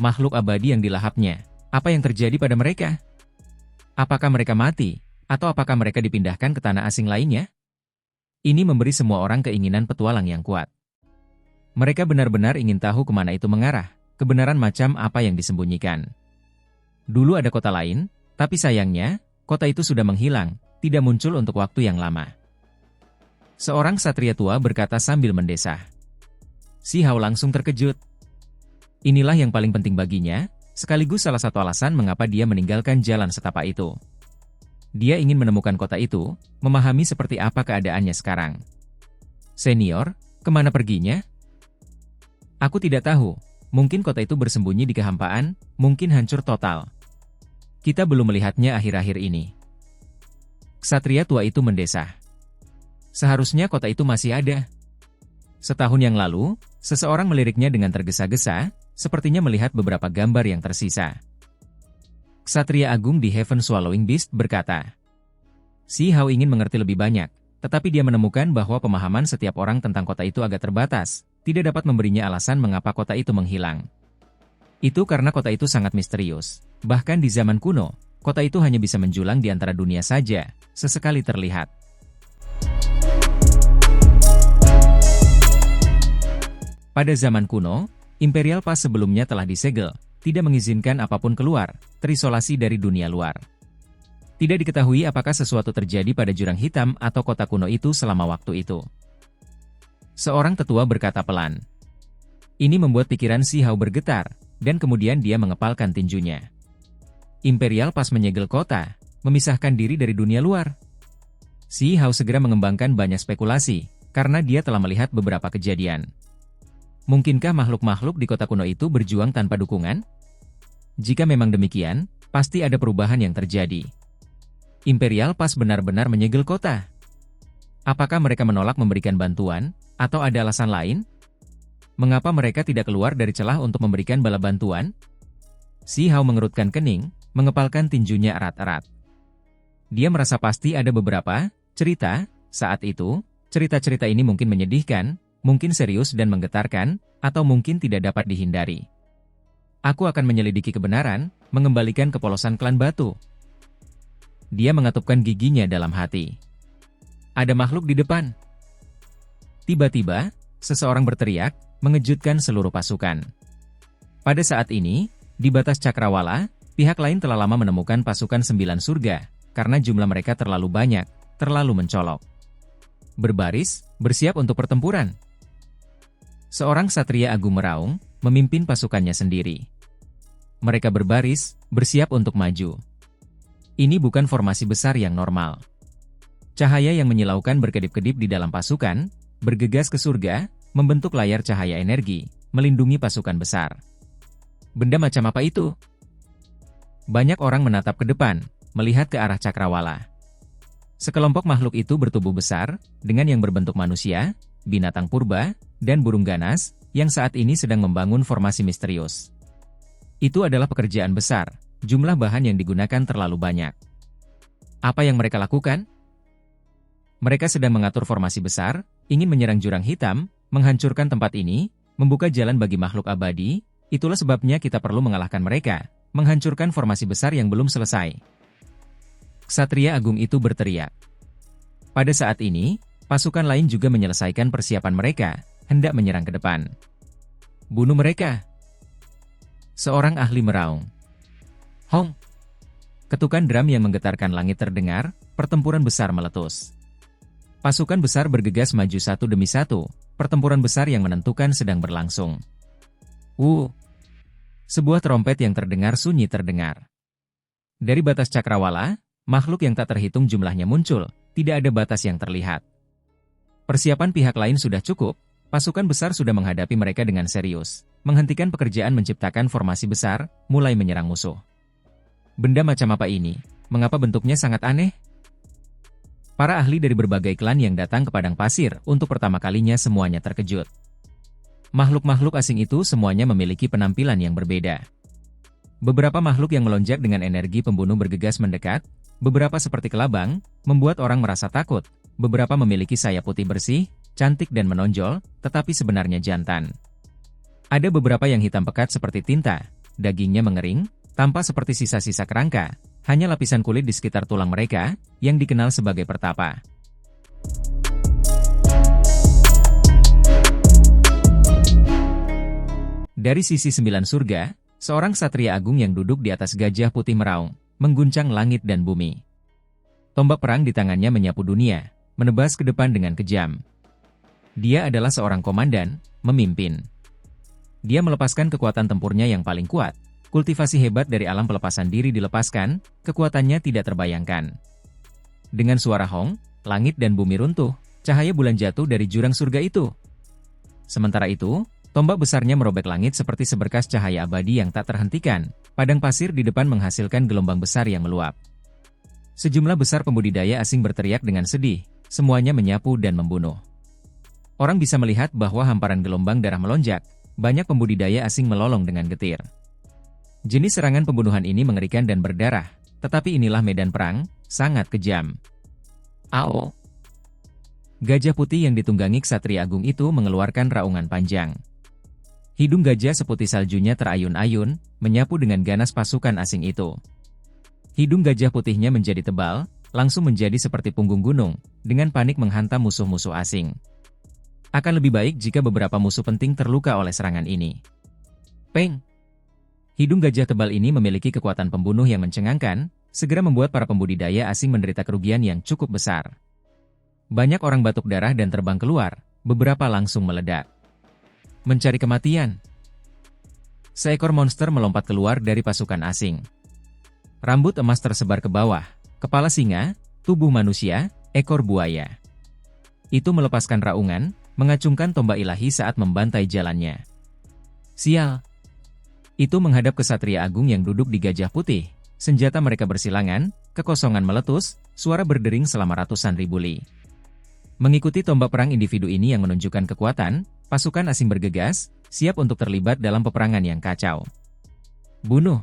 Makhluk abadi yang dilahapnya, apa yang terjadi pada mereka? Apakah mereka mati, atau apakah mereka dipindahkan ke tanah asing lainnya? Ini memberi semua orang keinginan petualang yang kuat. Mereka benar-benar ingin tahu kemana itu mengarah, kebenaran macam apa yang disembunyikan. Dulu ada kota lain, tapi sayangnya, kota itu sudah menghilang, tidak muncul untuk waktu yang lama. Seorang ksatria tua berkata sambil mendesah. Si Hao langsung terkejut. Inilah yang paling penting baginya, sekaligus salah satu alasan mengapa dia meninggalkan jalan setapak itu. Dia ingin menemukan kota itu, memahami seperti apa keadaannya sekarang. Senior, kemana perginya? Aku tidak tahu, mungkin kota itu bersembunyi di kehampaan, mungkin hancur total. Kita belum melihatnya akhir-akhir ini. Ksatria tua itu mendesah. Seharusnya kota itu masih ada. Setahun yang lalu, seseorang meliriknya dengan tergesa-gesa, sepertinya melihat beberapa gambar yang tersisa. Ksatria Agung di Heaven Swallowing Beast berkata, Si Hao ingin mengerti lebih banyak, tetapi dia menemukan bahwa pemahaman setiap orang tentang kota itu agak terbatas, tidak dapat memberinya alasan mengapa kota itu menghilang. Itu karena kota itu sangat misterius. Bahkan di zaman kuno, kota itu hanya bisa menjulang di antara dunia saja, sesekali terlihat. Pada zaman kuno, Imperial Pass sebelumnya telah disegel, tidak mengizinkan apapun keluar, terisolasi dari dunia luar. Tidak diketahui apakah sesuatu terjadi pada jurang hitam atau kota kuno itu selama waktu itu. Seorang tetua berkata pelan. Ini membuat pikiran Si Hao bergetar, dan kemudian dia mengepalkan tinjunya. Imperial Pass menyegel kota, memisahkan diri dari dunia luar. Si Hao segera mengembangkan banyak spekulasi, karena dia telah melihat beberapa kejadian. Mungkinkah makhluk-makhluk di kota kuno itu berjuang tanpa dukungan? Jika memang demikian, pasti ada perubahan yang terjadi. Imperial Pass benar-benar menyegel kota. Apakah mereka menolak memberikan bantuan, atau ada alasan lain? Mengapa mereka tidak keluar dari celah untuk memberikan bala bantuan? Si Hao mengerutkan kening, mengepalkan tinjunya erat-erat. Dia merasa pasti ada beberapa cerita saat itu. Cerita-cerita ini mungkin menyedihkan, mungkin serius dan menggetarkan, atau mungkin tidak dapat dihindari. Aku akan menyelidiki kebenaran, mengembalikan kepolosan klan batu. Dia mengatupkan giginya dalam hati. Ada makhluk di depan. Tiba-tiba, seseorang berteriak, mengejutkan seluruh pasukan. Pada saat ini, di batas Cakrawala, pihak lain telah lama menemukan pasukan 9 surga, karena jumlah mereka terlalu banyak, terlalu mencolok. Berbaris, bersiap untuk pertempuran. Seorang ksatria agung meraung, memimpin pasukannya sendiri. Mereka berbaris, bersiap untuk maju. Ini bukan formasi besar yang normal. Cahaya yang menyilaukan berkedip-kedip di dalam pasukan, bergegas ke surga, membentuk layar cahaya energi, melindungi pasukan besar. Benda macam apa itu? Banyak orang menatap ke depan, melihat ke arah Cakrawala. Sekelompok makhluk itu bertubuh besar, dengan yang berbentuk manusia, binatang purba, dan burung ganas, yang saat ini sedang membangun formasi misterius. Itu adalah pekerjaan besar, jumlah bahan yang digunakan terlalu banyak. Apa yang mereka lakukan? Mereka sedang mengatur formasi besar, ingin menyerang jurang hitam, menghancurkan tempat ini, membuka jalan bagi makhluk abadi, itulah sebabnya kita perlu mengalahkan mereka, menghancurkan formasi besar yang belum selesai. Ksatria Agung itu berteriak. Pada saat ini, pasukan lain juga menyelesaikan persiapan mereka, hendak menyerang ke depan. Bunuh mereka. Seorang ahli meraung. Hong! Ketukan drum yang menggetarkan langit terdengar, pertempuran besar meletus. Pasukan besar bergegas maju satu demi satu, pertempuran besar yang menentukan sedang berlangsung. Wuh! Sebuah trompet yang terdengar sunyi terdengar. Dari batas cakrawala, makhluk yang tak terhitung jumlahnya muncul, tidak ada batas yang terlihat. Persiapan pihak lain sudah cukup, pasukan besar sudah menghadapi mereka dengan serius, menghentikan pekerjaan menciptakan formasi besar, mulai menyerang musuh. Benda macam apa ini? Mengapa bentuknya sangat aneh? Para ahli dari berbagai klan yang datang ke padang pasir untuk pertama kalinya semuanya terkejut. Makhluk-makhluk asing itu semuanya memiliki penampilan yang berbeda. Beberapa makhluk yang melonjak dengan energi pembunuh bergegas mendekat, beberapa seperti kelabang, membuat orang merasa takut, beberapa memiliki sayap putih bersih, cantik dan menonjol, tetapi sebenarnya jantan. Ada beberapa yang hitam pekat seperti tinta, dagingnya mengering, tampak seperti sisa-sisa kerangka, hanya lapisan kulit di sekitar tulang mereka, yang dikenal sebagai pertapa. Dari sisi 9 surga, seorang satria agung yang duduk di atas gajah putih meraung, mengguncang langit dan bumi. Tombak perang di tangannya menyapu dunia, menebas ke depan dengan kejam. Dia adalah seorang komandan, memimpin. Dia melepaskan kekuatan tempurnya yang paling kuat, kultivasi hebat dari alam pelepasan diri dilepaskan, kekuatannya tidak terbayangkan. Dengan suara hong, langit dan bumi runtuh, cahaya bulan jatuh dari jurang surga itu. Sementara itu, tombak besarnya merobek langit seperti seberkas cahaya abadi yang tak terhentikan. Padang pasir di depan menghasilkan gelombang besar yang meluap. Sejumlah besar pembudidaya asing berteriak dengan sedih, semuanya menyapu dan membunuh. Orang bisa melihat bahwa hamparan gelombang darah melonjak, banyak pembudidaya asing melolong dengan getir. Jenis serangan pembunuhan ini mengerikan dan berdarah, tetapi inilah medan perang, sangat kejam. Ao! Gajah putih yang ditunggangi Ksatria Agung itu mengeluarkan raungan panjang. Hidung gajah seputih saljunya terayun-ayun, menyapu dengan ganas pasukan asing itu. Hidung gajah putihnya menjadi tebal, langsung menjadi seperti punggung gunung, dengan panik menghantam musuh-musuh asing. Akan lebih baik jika beberapa musuh penting terluka oleh serangan ini. Peng! Hidung gajah tebal ini memiliki kekuatan pembunuh yang mencengangkan, segera membuat para pembudidaya asing menderita kerugian yang cukup besar. Banyak orang batuk darah dan terbang keluar, beberapa langsung meledak. Mencari kematian. Seekor monster melompat keluar dari pasukan asing. Rambut emas tersebar ke bawah, kepala singa, tubuh manusia, ekor buaya. Itu melepaskan raungan, mengacungkan tombak ilahi saat membantai jalannya. Sial! Itu menghadap ke Ksatria Agung yang duduk di gajah putih. Senjata mereka bersilangan, kekosongan meletus, suara berdering selama ratusan ribu li. Mengikuti tombak perang individu ini yang menunjukkan kekuatan, pasukan asing bergegas, siap untuk terlibat dalam peperangan yang kacau. Bunuh!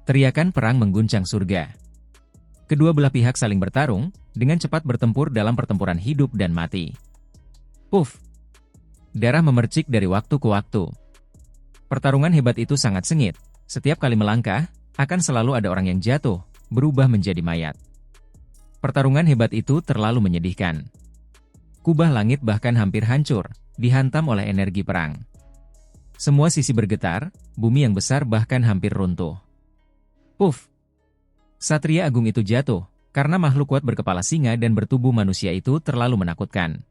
Teriakan perang mengguncang surga. Kedua belah pihak saling bertarung, dengan cepat bertempur dalam pertempuran hidup dan mati. Puff! Darah memercik dari waktu ke waktu. Pertarungan hebat itu sangat sengit, setiap kali melangkah, akan selalu ada orang yang jatuh, berubah menjadi mayat. Pertarungan hebat itu terlalu menyedihkan. Kubah langit bahkan hampir hancur, dihantam oleh energi perang. Semua sisi bergetar, bumi yang besar bahkan hampir runtuh. Puff! Satria Agung itu jatuh, karena makhluk kuat berkepala singa dan bertubuh manusia itu terlalu menakutkan.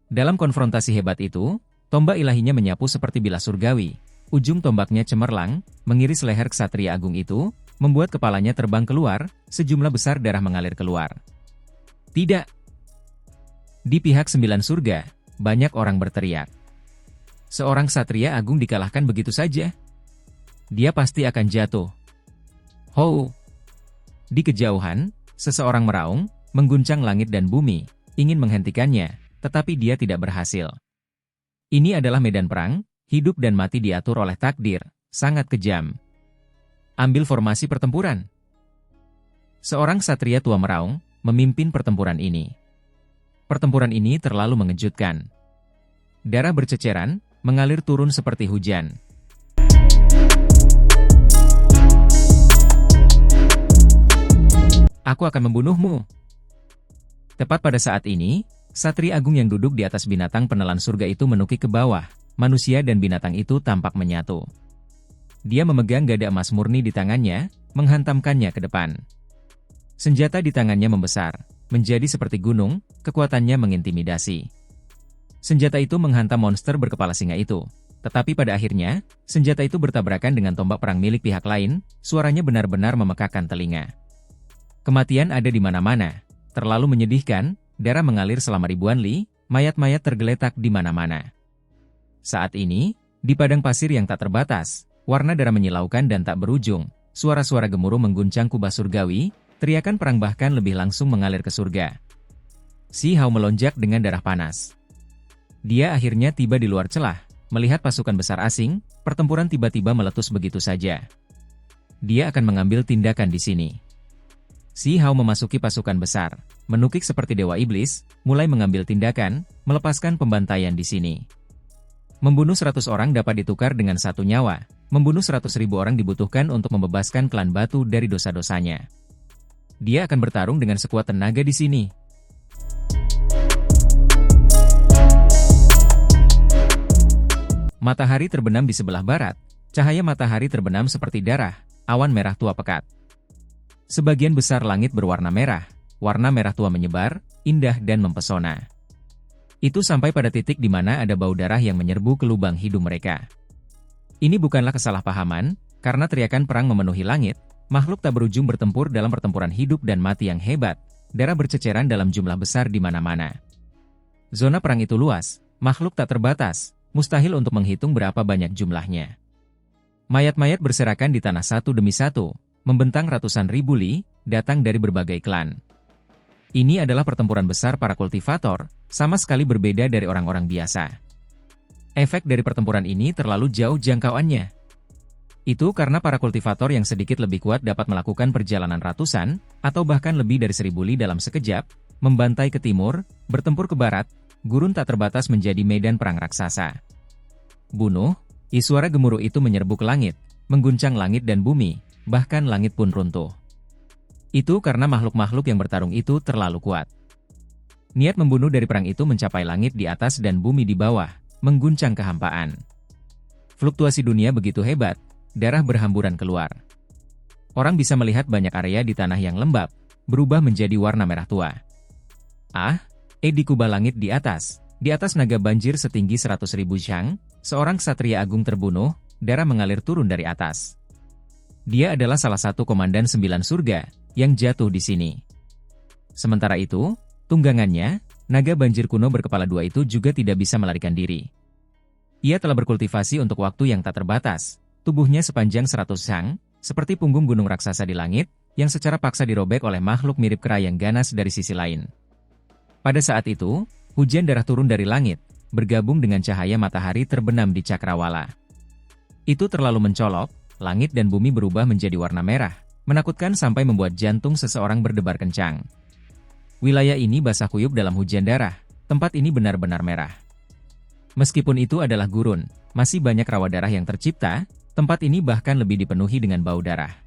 Dalam konfrontasi hebat itu, tombak ilahinya menyapu seperti bilah surgawi. Ujung tombaknya cemerlang, mengiris leher Ksatria Agung itu, membuat kepalanya terbang keluar, sejumlah besar darah mengalir keluar. Tidak! Di pihak 9 surga, banyak orang berteriak. Seorang Ksatria Agung dikalahkan begitu saja. Dia pasti akan jatuh. Ho! Di kejauhan, seseorang meraung, mengguncang langit dan bumi, ingin menghentikannya, tetapi dia tidak berhasil. Ini adalah medan perang, hidup dan mati diatur oleh takdir, sangat kejam. Ambil formasi pertempuran. Seorang ksatria tua meraung, memimpin pertempuran ini. Pertempuran ini terlalu mengejutkan. Darah berceceran, mengalir turun seperti hujan. Aku akan membunuhmu. Tepat pada saat ini, Satria Agung yang duduk di atas binatang penelan surga itu menukik ke bawah. Manusia dan binatang itu tampak menyatu. Dia memegang gada emas murni di tangannya, menghantamkannya ke depan. Senjata di tangannya membesar, menjadi seperti gunung, kekuatannya mengintimidasi. Senjata itu menghantam monster berkepala singa itu. Tetapi pada akhirnya, senjata itu bertabrakan dengan tombak perang milik pihak lain, suaranya benar-benar memekakkan telinga. Kematian ada di mana-mana. Terlalu menyedihkan, darah mengalir selama ribuan li, mayat-mayat tergeletak di mana-mana. Saat ini, di padang pasir yang tak terbatas, warna darah menyilaukan dan tak berujung, suara-suara gemuruh mengguncang kubah surgawi, teriakan perang bahkan lebih langsung mengalir ke surga. Si Hao melonjak dengan darah panas. Dia akhirnya tiba di luar celah, melihat pasukan besar asing, pertempuran tiba-tiba meletus begitu saja. Dia akan mengambil tindakan di sini. Si Hao memasuki pasukan besar, menukik seperti dewa iblis, mulai mengambil tindakan, melepaskan pembantaian di sini. Membunuh 100 orang dapat ditukar dengan 1 nyawa, membunuh 100.000 orang dibutuhkan untuk membebaskan klan batu dari dosa-dosanya. Dia akan bertarung dengan sekuat tenaga di sini. Matahari terbenam di sebelah barat, cahaya matahari terbenam seperti darah, awan merah tua pekat. Sebagian besar langit berwarna merah, warna merah tua menyebar, indah dan mempesona. Itu sampai pada titik di mana ada bau darah yang menyerbu ke lubang hidung mereka. Ini bukanlah kesalahpahaman, karena teriakan perang memenuhi langit, makhluk tak berujung bertempur dalam pertempuran hidup dan mati yang hebat, darah berceceran dalam jumlah besar di mana-mana. Zona perang itu luas, makhluk tak terbatas, mustahil untuk menghitung berapa banyak jumlahnya. Mayat-mayat berserakan di tanah satu demi satu, membentang ratusan ribu li, datang dari berbagai klan. Ini adalah pertempuran besar para kultivator, sama sekali berbeda dari orang-orang biasa. Efek dari pertempuran ini terlalu jauh jangkauannya. Itu karena para kultivator yang sedikit lebih kuat dapat melakukan perjalanan ratusan, atau bahkan lebih dari 1000 li dalam sekejap, membantai ke timur, bertempur ke barat, gurun tak terbatas menjadi medan perang raksasa. Bunuh, suara gemuruh itu menyerbu ke langit, mengguncang langit dan bumi, bahkan langit pun runtuh. Itu karena makhluk-makhluk yang bertarung itu terlalu kuat. Niat membunuh dari perang itu mencapai langit di atas dan bumi di bawah, mengguncang kehampaan. Fluktuasi dunia begitu hebat, darah berhamburan keluar. Orang bisa melihat banyak area di tanah yang lembab, berubah menjadi warna merah tua. Di kubah langit di atas naga banjir setinggi 100.000 syang, seorang ksatria agung terbunuh, darah mengalir turun dari atas. Dia adalah salah satu komandan 9 surga, yang jatuh di sini. Sementara itu, tunggangannya, naga banjir kuno berkepala 2 itu juga tidak bisa melarikan diri. Ia telah berkultivasi untuk waktu yang tak terbatas, tubuhnya sepanjang 100 syang, seperti punggung gunung raksasa di langit, yang secara paksa dirobek oleh makhluk mirip kera yang ganas dari sisi lain. Pada saat itu, hujan darah turun dari langit, bergabung dengan cahaya matahari terbenam di cakrawala. Itu terlalu mencolok, langit dan bumi berubah menjadi warna merah, menakutkan sampai membuat jantung seseorang berdebar kencang. Wilayah ini basah kuyup dalam hujan darah, tempat ini benar-benar merah. Meskipun itu adalah gurun, masih banyak rawa darah yang tercipta, tempat ini bahkan lebih dipenuhi dengan bau darah.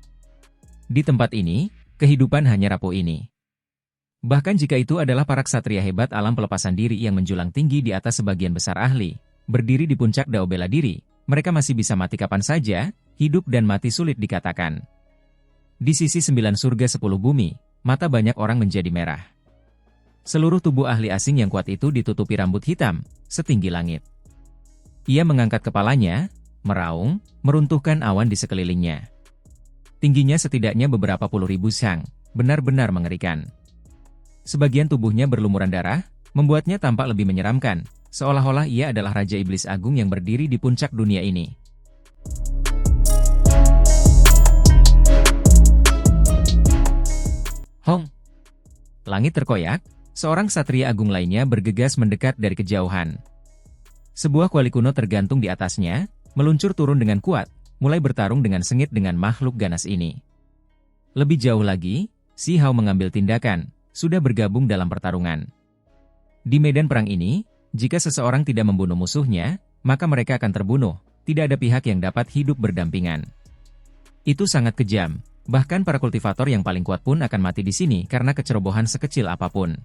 Di tempat ini, kehidupan hanya rapuh ini. Bahkan jika itu adalah para ksatria hebat alam pelepasan diri yang menjulang tinggi di atas sebagian besar ahli, berdiri di puncak dao bela diri, mereka masih bisa mati kapan saja, hidup dan mati sulit dikatakan. Di sisi 9 surga 10 bumi, mata banyak orang menjadi merah. Seluruh tubuh ahli asing yang kuat itu ditutupi rambut hitam, setinggi langit. Ia mengangkat kepalanya, meraung, meruntuhkan awan di sekelilingnya. Tingginya setidaknya beberapa puluh ribu syang, benar-benar mengerikan. Sebagian tubuhnya berlumuran darah, membuatnya tampak lebih menyeramkan, seolah-olah ia adalah Raja Iblis Agung yang berdiri di puncak dunia ini. Hong! Langit terkoyak, seorang ksatria agung lainnya bergegas mendekat dari kejauhan. Sebuah kuali kuno tergantung di atasnya, meluncur turun dengan kuat, mulai bertarung dengan sengit dengan makhluk ganas ini. Lebih jauh lagi, Si Hao mengambil tindakan, sudah bergabung dalam pertarungan. Di medan perang ini, jika seseorang tidak membunuh musuhnya, maka mereka akan terbunuh, tidak ada pihak yang dapat hidup berdampingan. Itu sangat kejam, bahkan para kultivator yang paling kuat pun akan mati di sini karena kecerobohan sekecil apapun.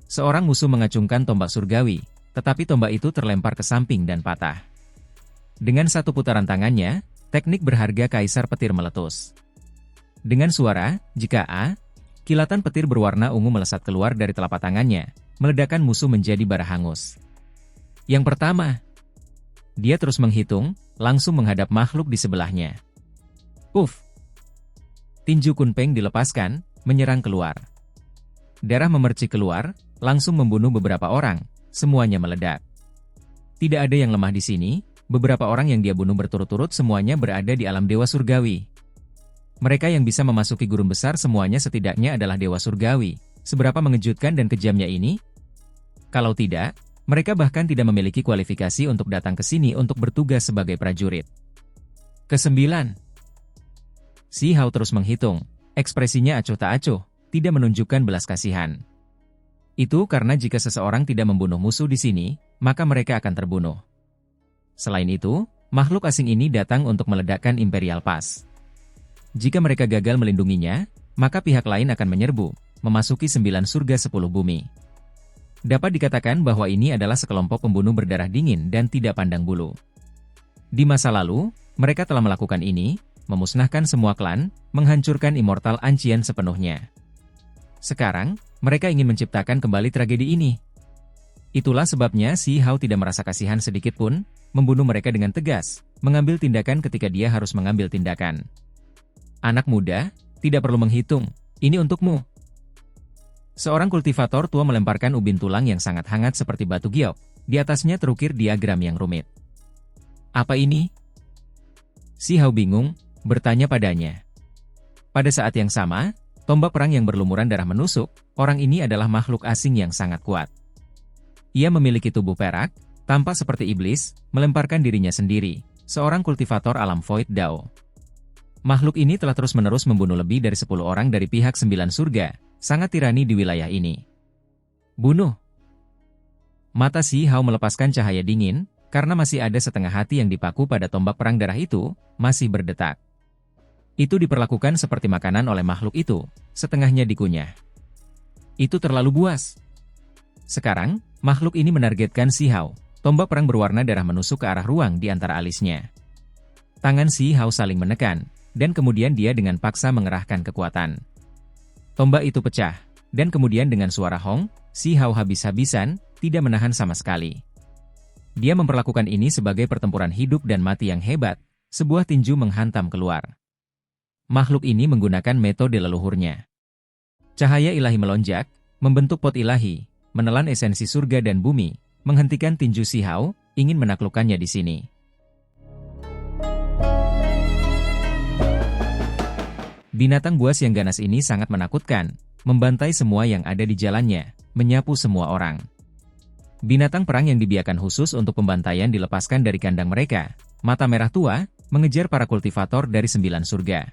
Seorang musuh mengacungkan tombak surgawi, tetapi tombak itu terlempar ke samping dan patah. Dengan satu putaran tangannya, teknik berharga Kaisar Petir meletus. Dengan suara, jika kilatan petir berwarna ungu melesat keluar dari telapak tangannya, meledakkan musuh menjadi bara hangus. Yang pertama, Dia terus menghitung, langsung menghadap makhluk di sebelahnya. Puff! Tinju Kunpeng dilepaskan, menyerang keluar. Darah memercik keluar, langsung membunuh beberapa orang, semuanya meledak. Tidak ada yang lemah di sini, beberapa orang yang dia bunuh berturut-turut semuanya berada di alam dewa surgawi. Mereka yang bisa memasuki gurun besar semuanya setidaknya adalah dewa surgawi. Seberapa mengejutkan dan kejamnya ini? Kalau tidak, mereka bahkan tidak memiliki kualifikasi untuk datang ke sini untuk bertugas sebagai prajurit. Kesembilan. Si Hao terus menghitung, ekspresinya acuh tak acuh, tidak menunjukkan belas kasihan. Itu karena jika seseorang tidak membunuh musuh di sini, maka mereka akan terbunuh. Selain itu, makhluk asing ini datang untuk meledakkan Imperial Pass. Jika mereka gagal melindunginya, maka pihak lain akan menyerbu, memasuki 9 surga 10 bumi. Dapat dikatakan bahwa ini adalah sekelompok pembunuh berdarah dingin dan tidak pandang bulu. Di masa lalu, mereka telah melakukan ini, memusnahkan semua klan, menghancurkan Immortal Ancient sepenuhnya. Sekarang, mereka ingin menciptakan kembali tragedi ini. Itulah sebabnya si Hao tidak merasa kasihan sedikit pun, membunuh mereka dengan tegas, mengambil tindakan ketika dia harus mengambil tindakan. Anak muda, tidak perlu menghitung, ini untukmu. Seorang kultivator tua melemparkan ubin tulang yang sangat hangat seperti batu giok. Di atasnya terukir diagram yang rumit. Apa ini? Si Hao bingung, bertanya padanya. Pada saat yang sama, tombak perang yang berlumuran darah menusuk, orang ini adalah makhluk asing yang sangat kuat. Ia memiliki tubuh perak, tampak seperti iblis, melemparkan dirinya sendiri, seorang kultivator alam Void Dao. Makhluk ini telah terus-menerus membunuh lebih dari 10 orang dari pihak 9 surga, sangat tirani di wilayah ini. Bunuh! Mata si Hao melepaskan cahaya dingin, karena masih ada setengah hati yang dipaku pada tombak perang darah itu, masih berdetak. Itu diperlakukan seperti makanan oleh makhluk itu, setengahnya dikunyah. Itu terlalu buas. Sekarang, makhluk ini menargetkan si Hao, tombak perang berwarna darah menusuk ke arah ruang di antara alisnya. Tangan si Hao saling menekan, dan kemudian dia dengan paksa mengerahkan kekuatan. Tombak itu pecah, dan kemudian dengan suara hong, si Hao habis-habisan, tidak menahan sama sekali. Dia memperlakukan ini sebagai pertempuran hidup dan mati yang hebat, sebuah tinju menghantam keluar. Makhluk ini menggunakan metode leluhurnya. Cahaya ilahi melonjak, membentuk pot ilahi, menelan esensi surga dan bumi, menghentikan tinju si Hao, ingin menaklukkannya di sini. Binatang buas yang ganas ini sangat menakutkan, membantai semua yang ada di jalannya, menyapu semua orang. Binatang perang yang dibiarkan khusus untuk pembantaian dilepaskan dari kandang mereka, mata merah tua, mengejar para kultivator dari 9 surga.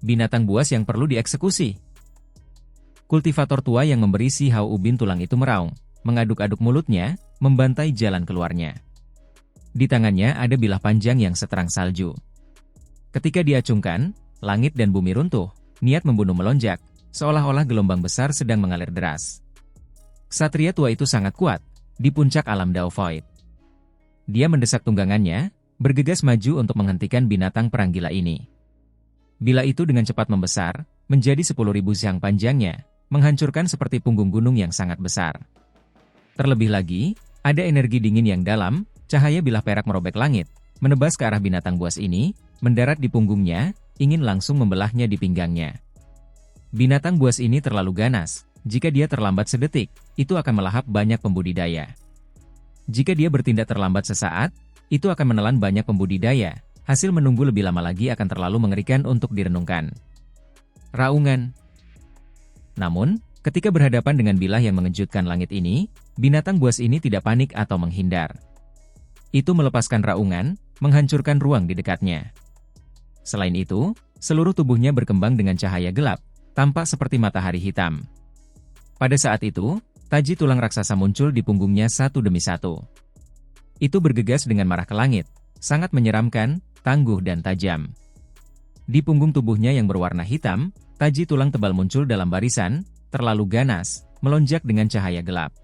Binatang buas yang perlu dieksekusi. Kultivator tua yang memberi si Hao ubin tulang itu meraung, mengaduk-aduk mulutnya, membantai jalan keluarnya. Di tangannya ada bilah panjang yang seterang salju. Ketika diacungkan, langit dan bumi runtuh, niat membunuh melonjak, seolah-olah gelombang besar sedang mengalir deras. Ksatria tua itu sangat kuat, di puncak alam Dao Void. Dia mendesak tunggangannya, bergegas maju untuk menghentikan binatang perang gila ini. Bila itu dengan cepat membesar, menjadi 10.000 xiang panjangnya, menghancurkan seperti punggung gunung yang sangat besar. Terlebih lagi, ada energi dingin yang dalam, cahaya bilah perak merobek langit, menebas ke arah binatang buas ini, mendarat di punggungnya, ingin langsung membelahnya di pinggangnya. Binatang buas ini terlalu ganas, jika dia terlambat sedetik, itu akan melahap banyak pembudidaya. Jika dia bertindak terlambat sesaat, itu akan menelan banyak pembudidaya, hasil menunggu lebih lama lagi akan terlalu mengerikan untuk direnungkan. Raungan. Namun, ketika berhadapan dengan bilah yang mengejutkan langit ini, binatang buas ini tidak panik atau menghindar. Itu melepaskan raungan, menghancurkan ruang di dekatnya. Selain itu, seluruh tubuhnya berkembang dengan cahaya gelap, tampak seperti matahari hitam. Pada saat itu, taji tulang raksasa muncul di punggungnya satu demi satu. Itu bergegas dengan marah ke langit, sangat menyeramkan, tangguh dan tajam. Di punggung tubuhnya yang berwarna hitam, taji tulang tebal muncul dalam barisan, terlalu ganas, melonjak dengan cahaya gelap.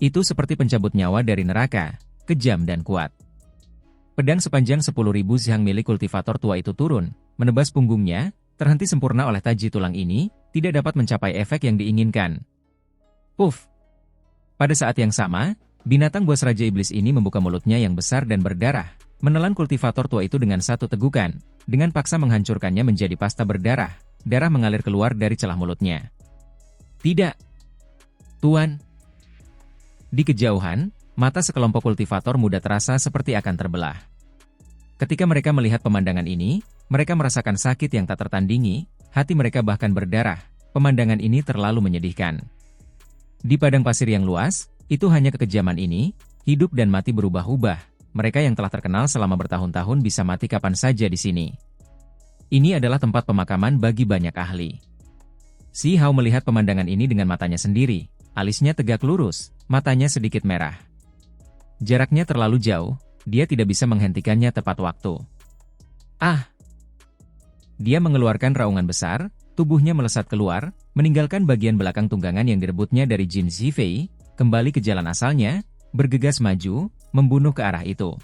Itu seperti pencabut nyawa dari neraka, kejam dan kuat. Pedang sepanjang 10.000 xiang milik kultivator tua itu turun, menebas punggungnya, terhenti sempurna oleh taji tulang ini, tidak dapat mencapai efek yang diinginkan. Puff! Pada saat yang sama, Binatang buas Raja Iblis ini membuka mulutnya yang besar dan berdarah, menelan kultivator tua itu dengan satu tegukan, dengan paksa menghancurkannya menjadi pasta berdarah, darah mengalir keluar dari celah mulutnya. Tidak, Tuan. Di kejauhan, mata sekelompok kultivator muda terasa seperti akan terbelah. Ketika mereka melihat pemandangan ini, mereka merasakan sakit yang tak tertandingi, hati mereka bahkan berdarah, pemandangan ini terlalu menyedihkan. Di padang pasir yang luas, itu hanya kekejaman ini, hidup dan mati berubah-ubah, mereka yang telah terkenal selama bertahun-tahun bisa mati kapan saja di sini. Ini adalah tempat pemakaman bagi banyak ahli. Si Hao melihat pemandangan ini dengan matanya sendiri, alisnya tegak lurus, matanya sedikit merah. Jaraknya terlalu jauh, dia tidak bisa menghentikannya tepat waktu. Ah! Dia mengeluarkan raungan besar, tubuhnya melesat keluar, meninggalkan bagian belakang tunggangan yang direbutnya dari Jin Zifei, kembali ke jalan asalnya, bergegas maju, membunuh ke arah itu.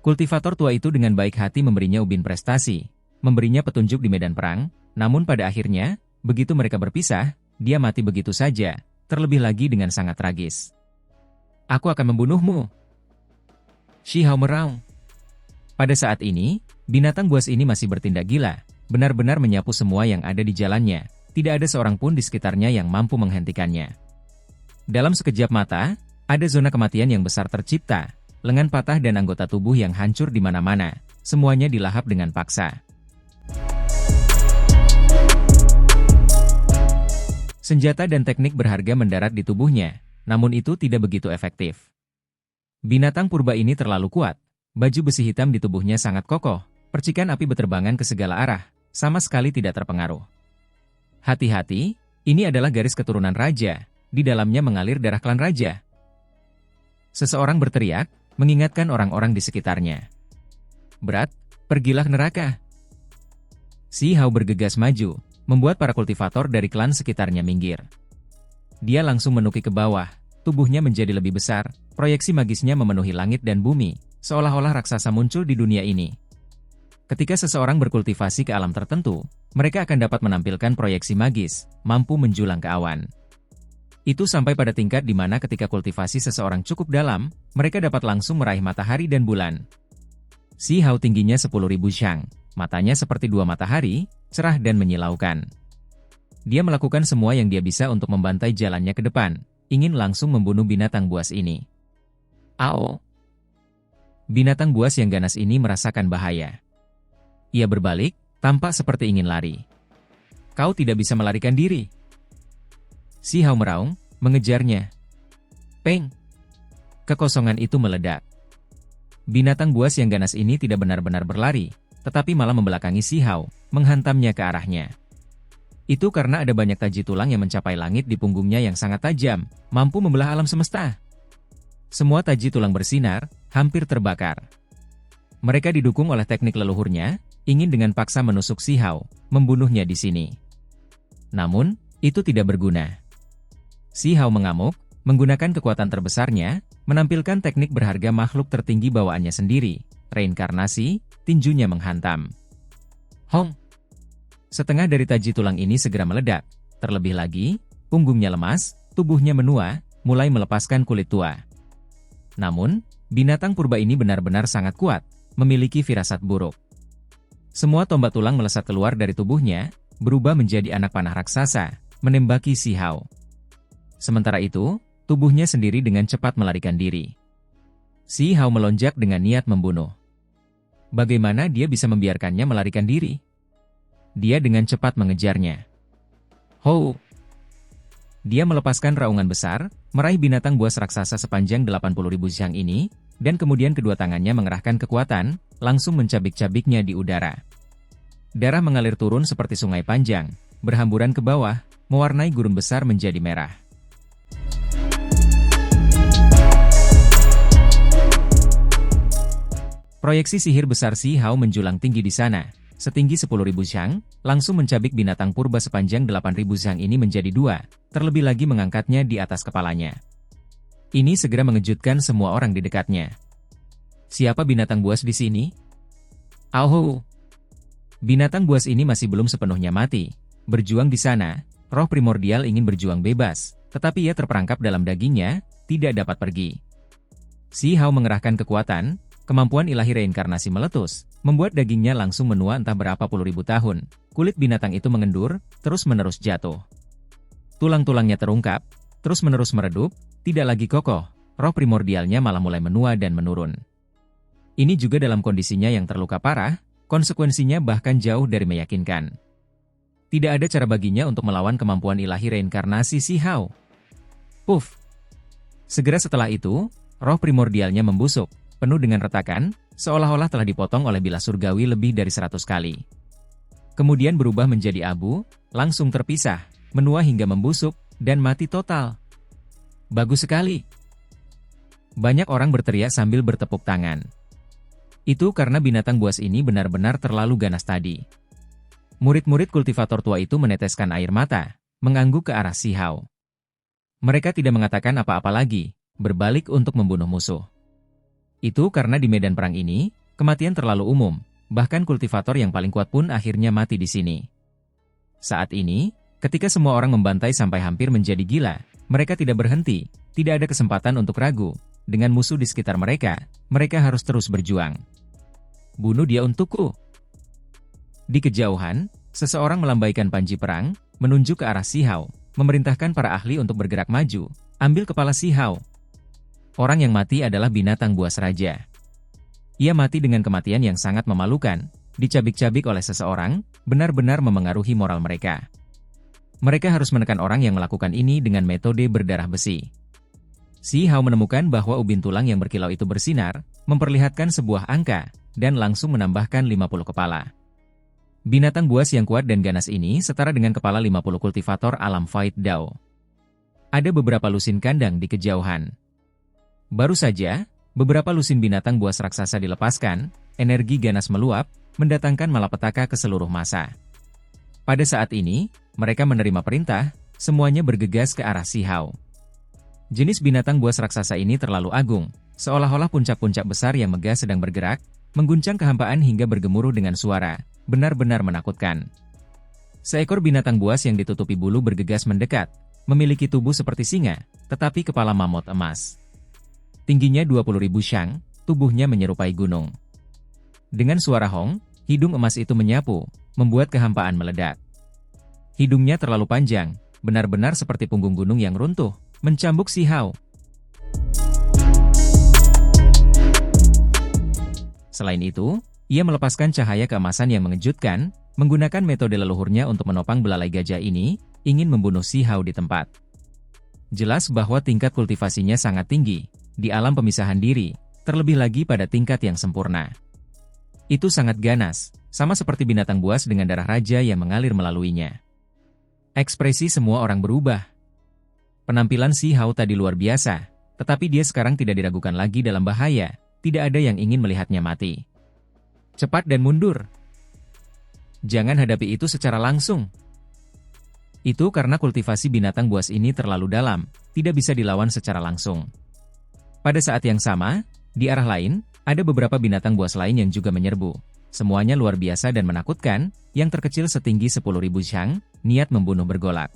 Kultivator tua itu dengan baik hati memberinya ubin prestasi, memberinya petunjuk di medan perang, namun pada akhirnya, begitu mereka berpisah, dia mati begitu saja, terlebih lagi dengan sangat tragis. Aku akan membunuhmu. Si Hao meraung. Pada saat ini, binatang buas ini masih bertindak gila, benar-benar menyapu semua yang ada di jalannya, tidak ada seorang pun di sekitarnya yang mampu menghentikannya. Dalam sekejap mata, ada zona kematian yang besar tercipta, lengan patah dan anggota tubuh yang hancur di mana-mana, semuanya dilahap dengan paksa. Senjata dan teknik berharga mendarat di tubuhnya, namun itu tidak begitu efektif. Binatang purba ini terlalu kuat, baju besi hitam di tubuhnya sangat kokoh, percikan api beterbangan ke segala arah, sama sekali tidak terpengaruh. Hati-hati, ini adalah garis keturunan raja, di dalamnya mengalir darah klan raja. Seseorang berteriak, mengingatkan orang-orang di sekitarnya. Berat, pergilah ke neraka. Si Hao bergegas maju, membuat para kultivator dari klan sekitarnya minggir. Dia langsung menukik ke bawah, tubuhnya menjadi lebih besar, proyeksi magisnya memenuhi langit dan bumi, seolah-olah raksasa muncul di dunia ini. Ketika seseorang berkultivasi ke alam tertentu, mereka akan dapat menampilkan proyeksi magis, mampu menjulang ke awan. Itu sampai pada tingkat di mana ketika kultivasi seseorang cukup dalam, mereka dapat langsung meraih matahari dan bulan. Si Hao tingginya 10.000 shang, matanya seperti dua matahari, cerah dan menyilaukan. Dia melakukan semua yang dia bisa untuk membantai jalannya ke depan, ingin langsung membunuh binatang buas ini. Ao! Binatang buas yang ganas ini merasakan bahaya. Ia berbalik, tampak seperti ingin lari. Kau tidak bisa melarikan diri. Si Hao meraung, mengejarnya. Peng! Kekosongan itu meledak. Binatang buas yang ganas ini tidak benar-benar berlari, tetapi malah membelakangi si Hao, menghantamnya ke arahnya. Itu karena ada banyak taji tulang yang mencapai langit di punggungnya yang sangat tajam, mampu membelah alam semesta. Semua taji tulang bersinar, hampir terbakar. Mereka didukung oleh teknik leluhurnya, ingin dengan paksa menusuk si Hao, membunuhnya di sini. Namun, itu tidak berguna. Si Hao mengamuk, menggunakan kekuatan terbesarnya, menampilkan teknik berharga makhluk tertinggi bawaannya sendiri, reinkarnasi, tinjunya menghantam. Hong! Setengah dari taji tulang ini segera meledak, terlebih lagi, punggungnya lemas, tubuhnya menua, mulai melepaskan kulit tua. Namun, binatang purba ini benar-benar sangat kuat, memiliki firasat buruk. Semua tombak tulang melesat keluar dari tubuhnya, berubah menjadi anak panah raksasa, menembaki si Hao. Sementara itu, tubuhnya sendiri dengan cepat melarikan diri. Si Hao melonjak dengan niat membunuh. Bagaimana dia bisa membiarkannya melarikan diri? Dia dengan cepat mengejarnya. Ho! Dia melepaskan raungan besar, meraih binatang buas raksasa sepanjang 80.000 shang ini, dan kemudian kedua tangannya mengerahkan kekuatan, langsung mencabik-cabiknya di udara. Darah mengalir turun seperti sungai panjang, berhamburan ke bawah, mewarnai gurun besar menjadi merah. Proyeksi sihir besar si Hao menjulang tinggi di sana, setinggi 10.000 shang, langsung mencabik binatang purba sepanjang 8.000 shang ini menjadi dua, terlebih lagi mengangkatnya di atas kepalanya. Ini segera mengejutkan semua orang di dekatnya. Siapa binatang buas di sini? Auhu! Binatang buas ini masih belum sepenuhnya mati. Berjuang di sana, roh primordial ingin berjuang bebas, tetapi ia terperangkap dalam dagingnya, tidak dapat pergi. Si Hao mengerahkan kekuatan, kemampuan ilahi reinkarnasi meletus, membuat dagingnya langsung menua entah berapa puluh ribu tahun. Kulit binatang itu mengendur, terus-menerus jatuh. Tulang-tulangnya terungkap, terus-menerus meredup, tidak lagi kokoh, roh primordialnya malah mulai menua dan menurun. Ini juga dalam kondisinya yang terluka parah, konsekuensinya bahkan jauh dari meyakinkan. Tidak ada cara baginya untuk melawan kemampuan ilahi reinkarnasi si Hao. Puff! Segera setelah itu, roh primordialnya membusuk, penuh dengan retakan, seolah-olah telah dipotong oleh bilah surgawi lebih dari 100 kali. Kemudian berubah menjadi abu, langsung terpisah, menua hingga membusuk, dan mati total. Bagus sekali! Banyak orang berteriak sambil bertepuk tangan. Itu karena binatang buas ini benar-benar terlalu ganas tadi. Murid-murid kultivator tua itu meneteskan air mata, mengangguk ke arah si Hao. Mereka tidak mengatakan apa-apa lagi, berbalik untuk membunuh musuh. Itu karena di medan perang ini, kematian terlalu umum, bahkan kultivator yang paling kuat pun akhirnya mati di sini. Saat ini, ketika semua orang membantai sampai hampir menjadi gila, mereka tidak berhenti, tidak ada kesempatan untuk ragu. Dengan musuh di sekitar mereka, mereka harus terus berjuang. Bunuh dia untukku. Di kejauhan, seseorang melambaikan panji perang, menunjuk ke arah si Hao, memerintahkan para ahli untuk bergerak maju, ambil kepala si Hao. Orang yang mati adalah binatang buas raja. Ia mati dengan kematian yang sangat memalukan, dicabik-cabik oleh seseorang, benar-benar memengaruhi moral mereka. Mereka harus menekan orang yang melakukan ini dengan metode berdarah besi. Si Hao menemukan bahwa ubin tulang yang berkilau itu bersinar, memperlihatkan sebuah angka, dan langsung menambahkan 50 kepala. Binatang buas yang kuat dan ganas ini setara dengan kepala 50 kultivator alam Fight Dao. Ada beberapa lusin kandang di kejauhan. Baru saja, beberapa lusin binatang buas raksasa dilepaskan, energi ganas meluap, mendatangkan malapetaka ke seluruh massa. Pada saat ini, mereka menerima perintah, semuanya bergegas ke arah si Hao. Jenis binatang buas raksasa ini terlalu agung, seolah-olah puncak-puncak besar yang megah sedang bergerak, mengguncang kehampaan hingga bergemuruh dengan suara, benar-benar menakutkan. Seekor binatang buas yang ditutupi bulu bergegas mendekat, memiliki tubuh seperti singa, tetapi kepala mamut emas. Tingginya 20.000 syang, tubuhnya menyerupai gunung. Dengan suara hong, hidung emas itu menyapu, membuat kehampaan meledak. Hidungnya terlalu panjang, benar-benar seperti punggung gunung yang runtuh, mencambuk si Hao. Selain itu, ia melepaskan cahaya keemasan yang mengejutkan, menggunakan metode leluhurnya untuk menopang belalai gajah ini, ingin membunuh si Hao di tempat. Jelas bahwa tingkat kultivasinya sangat tinggi, di alam pemisahan diri, terlebih lagi pada tingkat yang sempurna. Itu sangat ganas, sama seperti binatang buas dengan darah raja yang mengalir melaluinya. Ekspresi semua orang berubah. Penampilan si Hao tadi luar biasa, tetapi dia sekarang tidak diragukan lagi dalam bahaya, tidak ada yang ingin melihatnya mati. Cepat dan mundur. Jangan hadapi itu secara langsung. Itu karena kultivasi binatang buas ini terlalu dalam, tidak bisa dilawan secara langsung. Pada saat yang sama, di arah lain, ada beberapa binatang buas lain yang juga menyerbu. Semuanya luar biasa dan menakutkan, yang terkecil setinggi 10.000 syang, niat membunuh bergolak.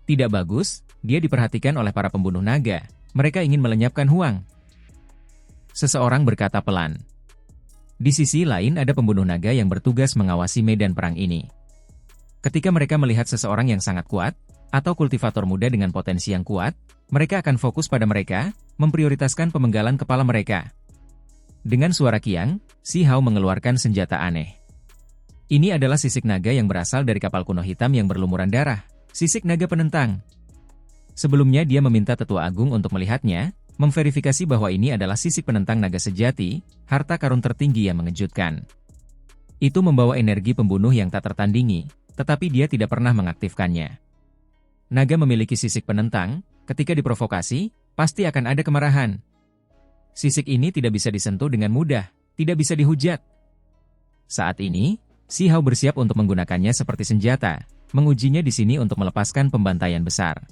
Tidak bagus, dia diperhatikan oleh para pembunuh naga, mereka ingin melenyapkan Huang. Seseorang berkata pelan. Di sisi lain ada pembunuh naga yang bertugas mengawasi medan perang ini. Ketika mereka melihat seseorang yang sangat kuat, atau kultivator muda dengan potensi yang kuat, mereka akan fokus pada mereka, memprioritaskan pemenggalan kepala mereka. Dengan suara kiang, si Hao mengeluarkan senjata aneh. Ini adalah sisik naga yang berasal dari kapal kuno hitam yang berlumuran darah, sisik naga penentang. Sebelumnya dia meminta tetua agung untuk melihatnya, memverifikasi bahwa ini adalah sisik penentang naga sejati, harta karun tertinggi yang mengejutkan. Itu membawa energi pembunuh yang tak tertandingi, tetapi dia tidak pernah mengaktifkannya. Naga memiliki sisik penentang, ketika diprovokasi, pasti akan ada kemarahan. Sisik ini tidak bisa disentuh dengan mudah, tidak bisa dihujat. Saat ini, si Hao bersiap untuk menggunakannya seperti senjata, mengujinya di sini untuk melepaskan pembantaian besar.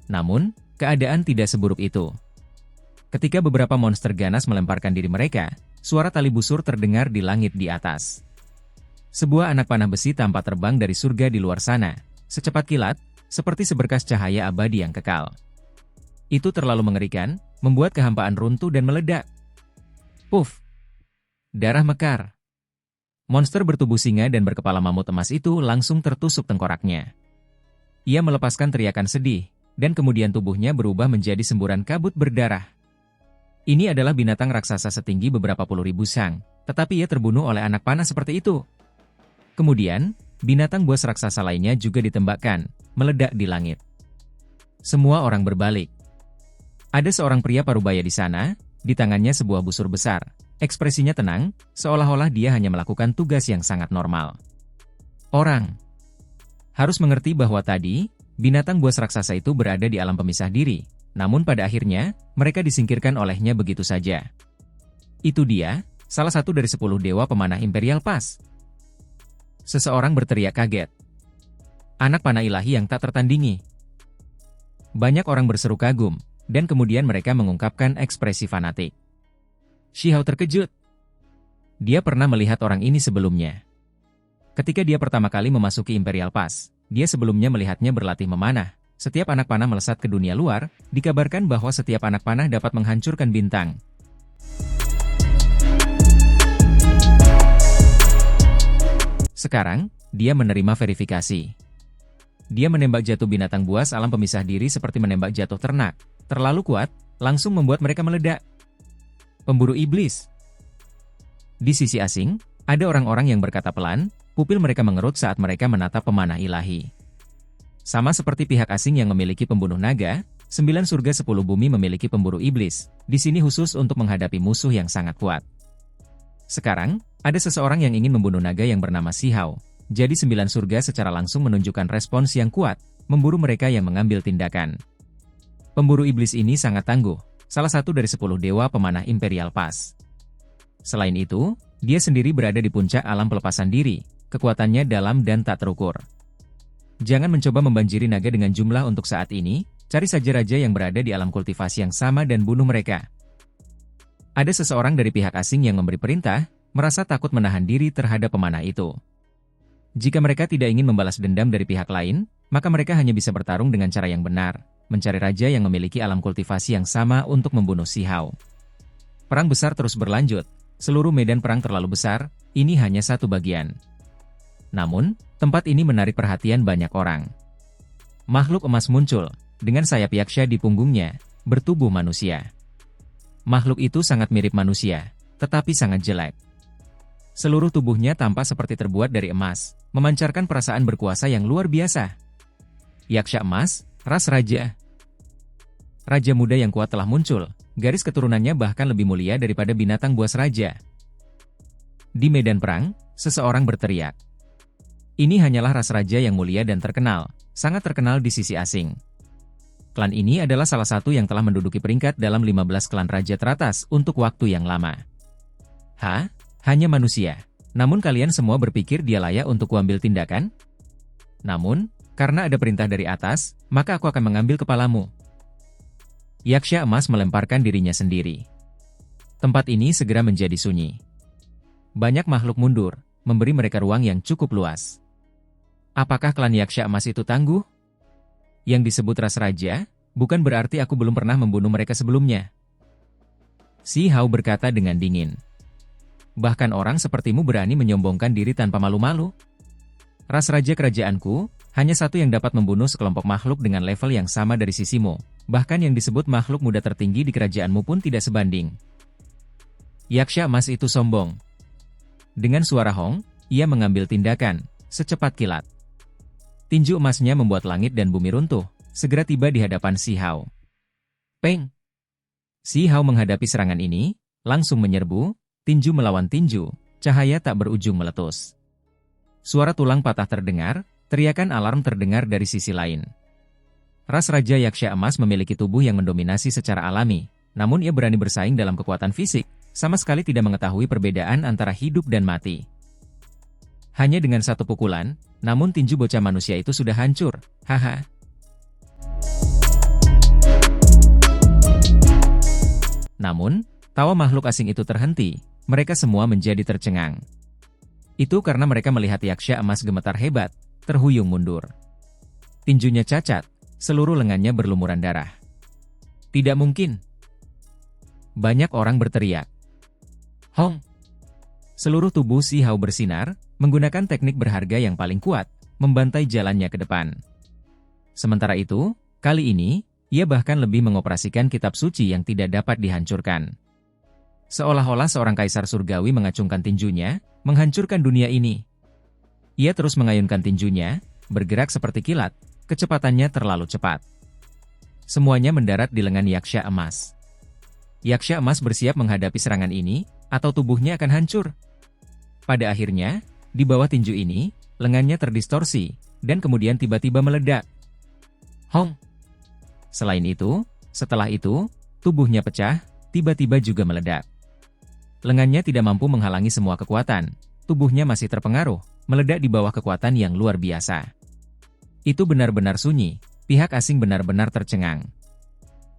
Namun, keadaan tidak seburuk itu. Ketika beberapa monster ganas melemparkan diri mereka, suara tali busur terdengar di langit di atas. Sebuah anak panah besi tampak terbang dari surga di luar sana, secepat kilat, seperti seberkas cahaya abadi yang kekal. Itu terlalu mengerikan, membuat kehampaan runtuh dan meledak. Puff! Darah mekar. Monster bertubuh singa dan berkepala mamut emas itu langsung tertusuk tengkoraknya. Ia melepaskan teriakan sedih, dan kemudian tubuhnya berubah menjadi semburan kabut berdarah. Ini adalah binatang raksasa setinggi beberapa puluh ribu sang, tetapi ia terbunuh oleh anak panah seperti itu. Kemudian, binatang buas raksasa lainnya juga ditembakkan, meledak di langit. Semua orang berbalik. Ada seorang pria parubaya di sana, di tangannya sebuah busur besar. Ekspresinya tenang, seolah-olah dia hanya melakukan tugas yang sangat normal. Orang harus mengerti bahwa tadi, binatang buas raksasa itu berada di alam pemisah diri, namun pada akhirnya, mereka disingkirkan olehnya begitu saja. Itu dia, salah satu dari 10 dewa pemanah Imperial Pass. Seseorang berteriak kaget. Anak panah ilahi yang tak tertandingi. Banyak orang berseru kagum, dan kemudian mereka mengungkapkan ekspresi fanatik. Xiahou terkejut. Dia pernah melihat orang ini sebelumnya. Ketika dia pertama kali memasuki Imperial Pass, dia sebelumnya melihatnya berlatih memanah. Setiap anak panah melesat ke dunia luar, dikabarkan bahwa setiap anak panah dapat menghancurkan bintang. Sekarang, dia menerima verifikasi. Dia menembak jatuh binatang buas alam pemisah diri seperti menembak jatuh ternak. Terlalu kuat, langsung membuat mereka meledak. Pemburu iblis. Di sisi asing, ada orang-orang yang berkata pelan, pupil mereka mengerut saat mereka menatap pemanah ilahi. Sama seperti pihak asing yang memiliki pembunuh naga, 9 surga 10 bumi memiliki pemburu iblis, di sini khusus untuk menghadapi musuh yang sangat kuat. Sekarang, ada seseorang yang ingin membunuh naga yang bernama Xiahou. Jadi 9 surga secara langsung menunjukkan respons yang kuat, memburu mereka yang mengambil tindakan. Pemburu iblis ini sangat tangguh, salah satu dari 10 dewa pemanah Imperial Pass. Selain itu, dia sendiri berada di puncak alam pelepasan diri, kekuatannya dalam dan tak terukur. Jangan mencoba membanjiri naga dengan jumlah untuk saat ini, cari saja raja yang berada di alam kultivasi yang sama dan bunuh mereka. Ada seseorang dari pihak asing yang memberi perintah, merasa takut menahan diri terhadap pemanah itu. Jika mereka tidak ingin membalas dendam dari pihak lain, maka mereka hanya bisa bertarung dengan cara yang benar, mencari raja yang memiliki alam kultivasi yang sama untuk membunuh Xiahou. Perang besar terus berlanjut, seluruh medan perang terlalu besar, ini hanya satu bagian. Namun, tempat ini menarik perhatian banyak orang. Makhluk emas muncul, dengan sayap yaksha di punggungnya, bertubuh manusia. Makhluk itu sangat mirip manusia, tetapi sangat jelek. Seluruh tubuhnya tampak seperti terbuat dari emas, memancarkan perasaan berkuasa yang luar biasa. Yaksha emas, ras raja. Raja muda yang kuat telah muncul, garis keturunannya bahkan lebih mulia daripada binatang buas raja. Di medan perang, seseorang berteriak. Ini hanyalah ras raja yang mulia dan terkenal, sangat terkenal di sisi asing. Klan ini adalah salah satu yang telah menduduki peringkat dalam 15 klan raja teratas untuk waktu yang lama. Hanya manusia. Namun kalian semua berpikir dia layak untuk kuambil tindakan? Namun, karena ada perintah dari atas, maka aku akan mengambil kepalamu. Yaksha emas melemparkan dirinya sendiri. Tempat ini segera menjadi sunyi. Banyak makhluk mundur, memberi mereka ruang yang cukup luas. Apakah klan Yaksha emas itu tangguh? Yang disebut ras raja, bukan berarti aku belum pernah membunuh mereka sebelumnya. Xiahou berkata dengan dingin. Bahkan orang sepertimu berani menyombongkan diri tanpa malu-malu? Ras raja kerajaanku, hanya satu yang dapat membunuh sekelompok makhluk dengan level yang sama dari sisimu. Bahkan yang disebut makhluk muda tertinggi di kerajaanmu pun tidak sebanding. Yaksha emas itu sombong. Dengan suara hong, ia mengambil tindakan, secepat kilat. Tinju emasnya membuat langit dan bumi runtuh, segera tiba di hadapan Xiahou. Peng! Xiahou menghadapi serangan ini, langsung menyerbu, tinju melawan tinju, cahaya tak berujung meletus. Suara tulang patah terdengar, teriakan alarm terdengar dari sisi lain. Ras Raja Yaksha Emas memiliki tubuh yang mendominasi secara alami, namun ia berani bersaing dalam kekuatan fisik, sama sekali tidak mengetahui perbedaan antara hidup dan mati. Hanya dengan satu pukulan, namun tinju bocah manusia itu sudah hancur, haha. Namun, tawa makhluk asing itu terhenti, mereka semua menjadi tercengang. Itu karena mereka melihat Yaksha Emas gemetar hebat, terhuyung mundur. Tinjunya cacat, seluruh lengannya berlumuran darah. Tidak mungkin. Banyak orang berteriak. Hong! Seluruh tubuh Si Hao bersinar, menggunakan teknik berharga yang paling kuat, membantai jalannya ke depan. Sementara itu, kali ini, ia bahkan lebih mengoperasikan kitab suci yang tidak dapat dihancurkan. Seolah-olah seorang kaisar surgawi mengacungkan tinjunya, menghancurkan dunia ini. Ia terus mengayunkan tinjunya, bergerak seperti kilat, kecepatannya terlalu cepat. Semuanya mendarat di lengan Yaksha Emas. Yaksha Emas bersiap menghadapi serangan ini, atau tubuhnya akan hancur. Pada akhirnya, di bawah tinju ini, lengannya terdistorsi, dan kemudian tiba-tiba meledak. Hong! Selain itu, setelah itu, tubuhnya pecah, tiba-tiba juga meledak. Lengannya tidak mampu menghalangi semua kekuatan, tubuhnya masih terpengaruh, meledak di bawah kekuatan yang luar biasa. Itu benar-benar sunyi, pihak asing benar-benar tercengang.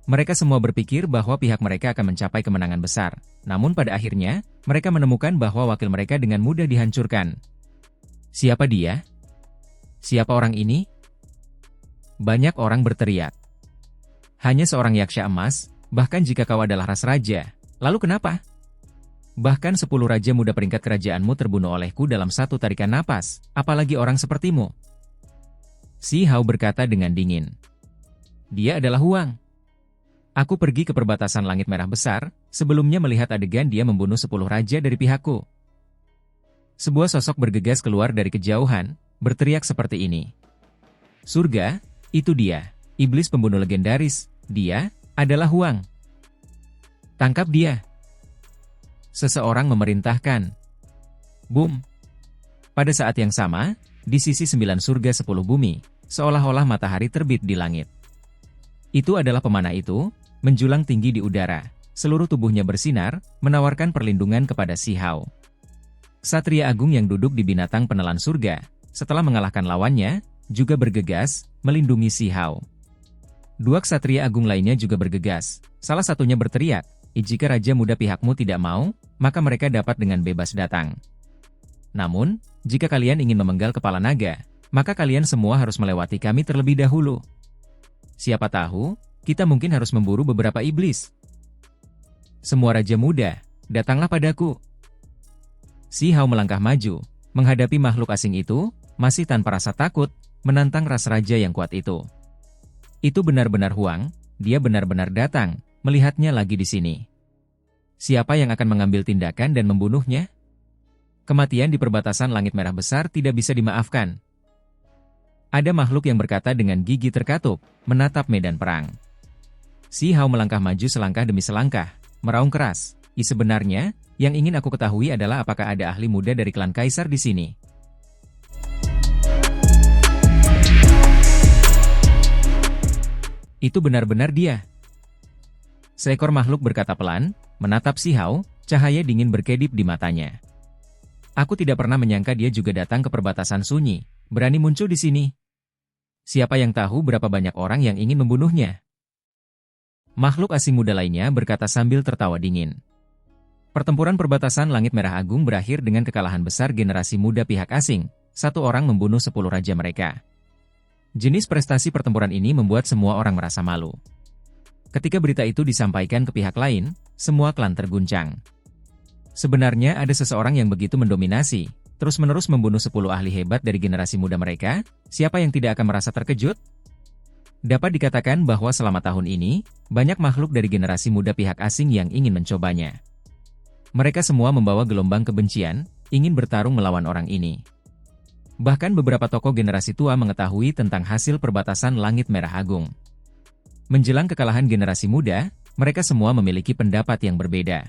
Mereka semua berpikir bahwa pihak mereka akan mencapai kemenangan besar, namun pada akhirnya, mereka menemukan bahwa wakil mereka dengan mudah dihancurkan. Siapa dia? Siapa orang ini? Banyak orang berteriak. Hanya seorang Yaksha Emas, bahkan jika kau adalah ras raja, lalu kenapa? Bahkan 10 raja muda peringkat kerajaanmu terbunuh olehku dalam satu tarikan napas, apalagi orang sepertimu. Si Hao berkata dengan dingin. Dia adalah Huang. Aku pergi ke perbatasan Langit Merah Besar, sebelumnya melihat adegan dia membunuh 10 raja dari pihakku. Sebuah sosok bergegas keluar dari kejauhan, berteriak seperti ini. Surga, itu dia, iblis pembunuh legendaris, dia adalah Huang. Tangkap dia. Seseorang memerintahkan. Boom. Pada saat yang sama, di sisi 9 surga 10 bumi, seolah-olah matahari terbit di langit. Itu adalah pemanah itu, menjulang tinggi di udara, seluruh tubuhnya bersinar, menawarkan perlindungan kepada Si Hao. Ksatria agung yang duduk di binatang penelan surga, setelah mengalahkan lawannya, juga bergegas, melindungi Si Hao. Dua ksatria agung lainnya juga bergegas, salah satunya berteriak, jika raja muda pihakmu tidak mau, maka mereka dapat dengan bebas datang. Namun, jika kalian ingin memenggal kepala naga, maka kalian semua harus melewati kami terlebih dahulu. Siapa tahu, kita mungkin harus memburu beberapa iblis. Semua raja muda, datanglah padaku. Si Hao melangkah maju, menghadapi makhluk asing itu, masih tanpa rasa takut, menantang ras raja yang kuat itu. Itu benar-benar Huang, dia benar-benar datang, melihatnya lagi di sini. Siapa yang akan mengambil tindakan dan membunuhnya? Kematian di perbatasan Langit Merah Besar tidak bisa dimaafkan. Ada makhluk yang berkata dengan gigi terkatup, menatap medan perang. Si Hao melangkah maju selangkah demi selangkah, meraung keras. Sebenarnya, yang ingin aku ketahui adalah apakah ada ahli muda dari klan kaisar di sini. Itu benar-benar dia. Seekor makhluk berkata pelan, menatap Si Hao, cahaya dingin berkedip di matanya. Aku tidak pernah menyangka dia juga datang ke perbatasan sunyi, berani muncul di sini. Siapa yang tahu berapa banyak orang yang ingin membunuhnya? Makhluk asing muda lainnya berkata sambil tertawa dingin. Pertempuran perbatasan Langit Merah Agung berakhir dengan kekalahan besar generasi muda pihak asing, satu orang membunuh 10 raja mereka. Jenis prestasi pertempuran ini membuat semua orang merasa malu. Ketika berita itu disampaikan ke pihak lain, semua klan terguncang. Sebenarnya ada seseorang yang begitu mendominasi, terus-menerus membunuh 10 ahli hebat dari generasi muda mereka, siapa yang tidak akan merasa terkejut? Dapat dikatakan bahwa selama tahun ini, banyak makhluk dari generasi muda pihak asing yang ingin mencobanya. Mereka semua membawa gelombang kebencian, ingin bertarung melawan orang ini. Bahkan beberapa tokoh generasi tua mengetahui tentang hasil perbatasan Langit Merah Agung. Menjelang kekalahan generasi muda, mereka semua memiliki pendapat yang berbeda.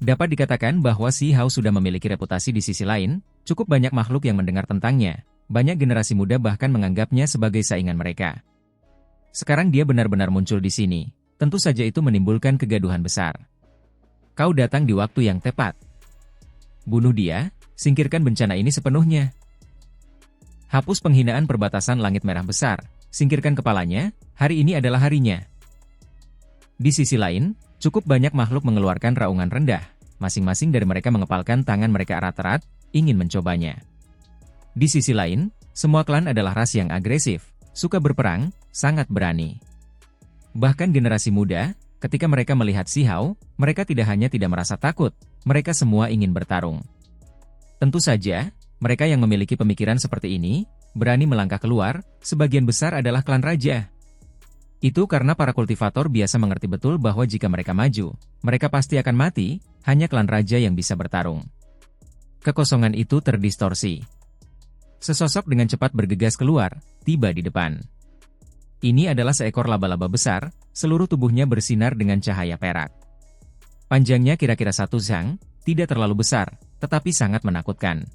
Dapat dikatakan bahwa Si Hao sudah memiliki reputasi di sisi lain, cukup banyak makhluk yang mendengar tentangnya, banyak generasi muda bahkan menganggapnya sebagai saingan mereka. Sekarang dia benar-benar muncul di sini, tentu saja itu menimbulkan kegaduhan besar. Kau datang di waktu yang tepat. Bunuh dia, singkirkan bencana ini sepenuhnya. Hapus penghinaan perbatasan Langit Merah Besar, singkirkan kepalanya, hari ini adalah harinya. Di sisi lain, cukup banyak makhluk mengeluarkan raungan rendah, masing-masing dari mereka mengepalkan tangan mereka erat-erat, ingin mencobanya. Di sisi lain, semua klan adalah ras yang agresif, suka berperang, sangat berani. Bahkan generasi muda, ketika mereka melihat Sihao, mereka tidak hanya tidak merasa takut, mereka semua ingin bertarung. Tentu saja, mereka yang memiliki pemikiran seperti ini, berani melangkah keluar, sebagian besar adalah klan raja. Itu karena para kultivator biasa mengerti betul bahwa jika mereka maju, mereka pasti akan mati, hanya klan raja yang bisa bertarung. Kekosongan itu terdistorsi. Sesosok dengan cepat bergegas keluar, tiba di depan. Ini adalah seekor laba-laba besar, seluruh tubuhnya bersinar dengan cahaya perak. Panjangnya kira-kira 1 zang, tidak terlalu besar, tetapi sangat menakutkan.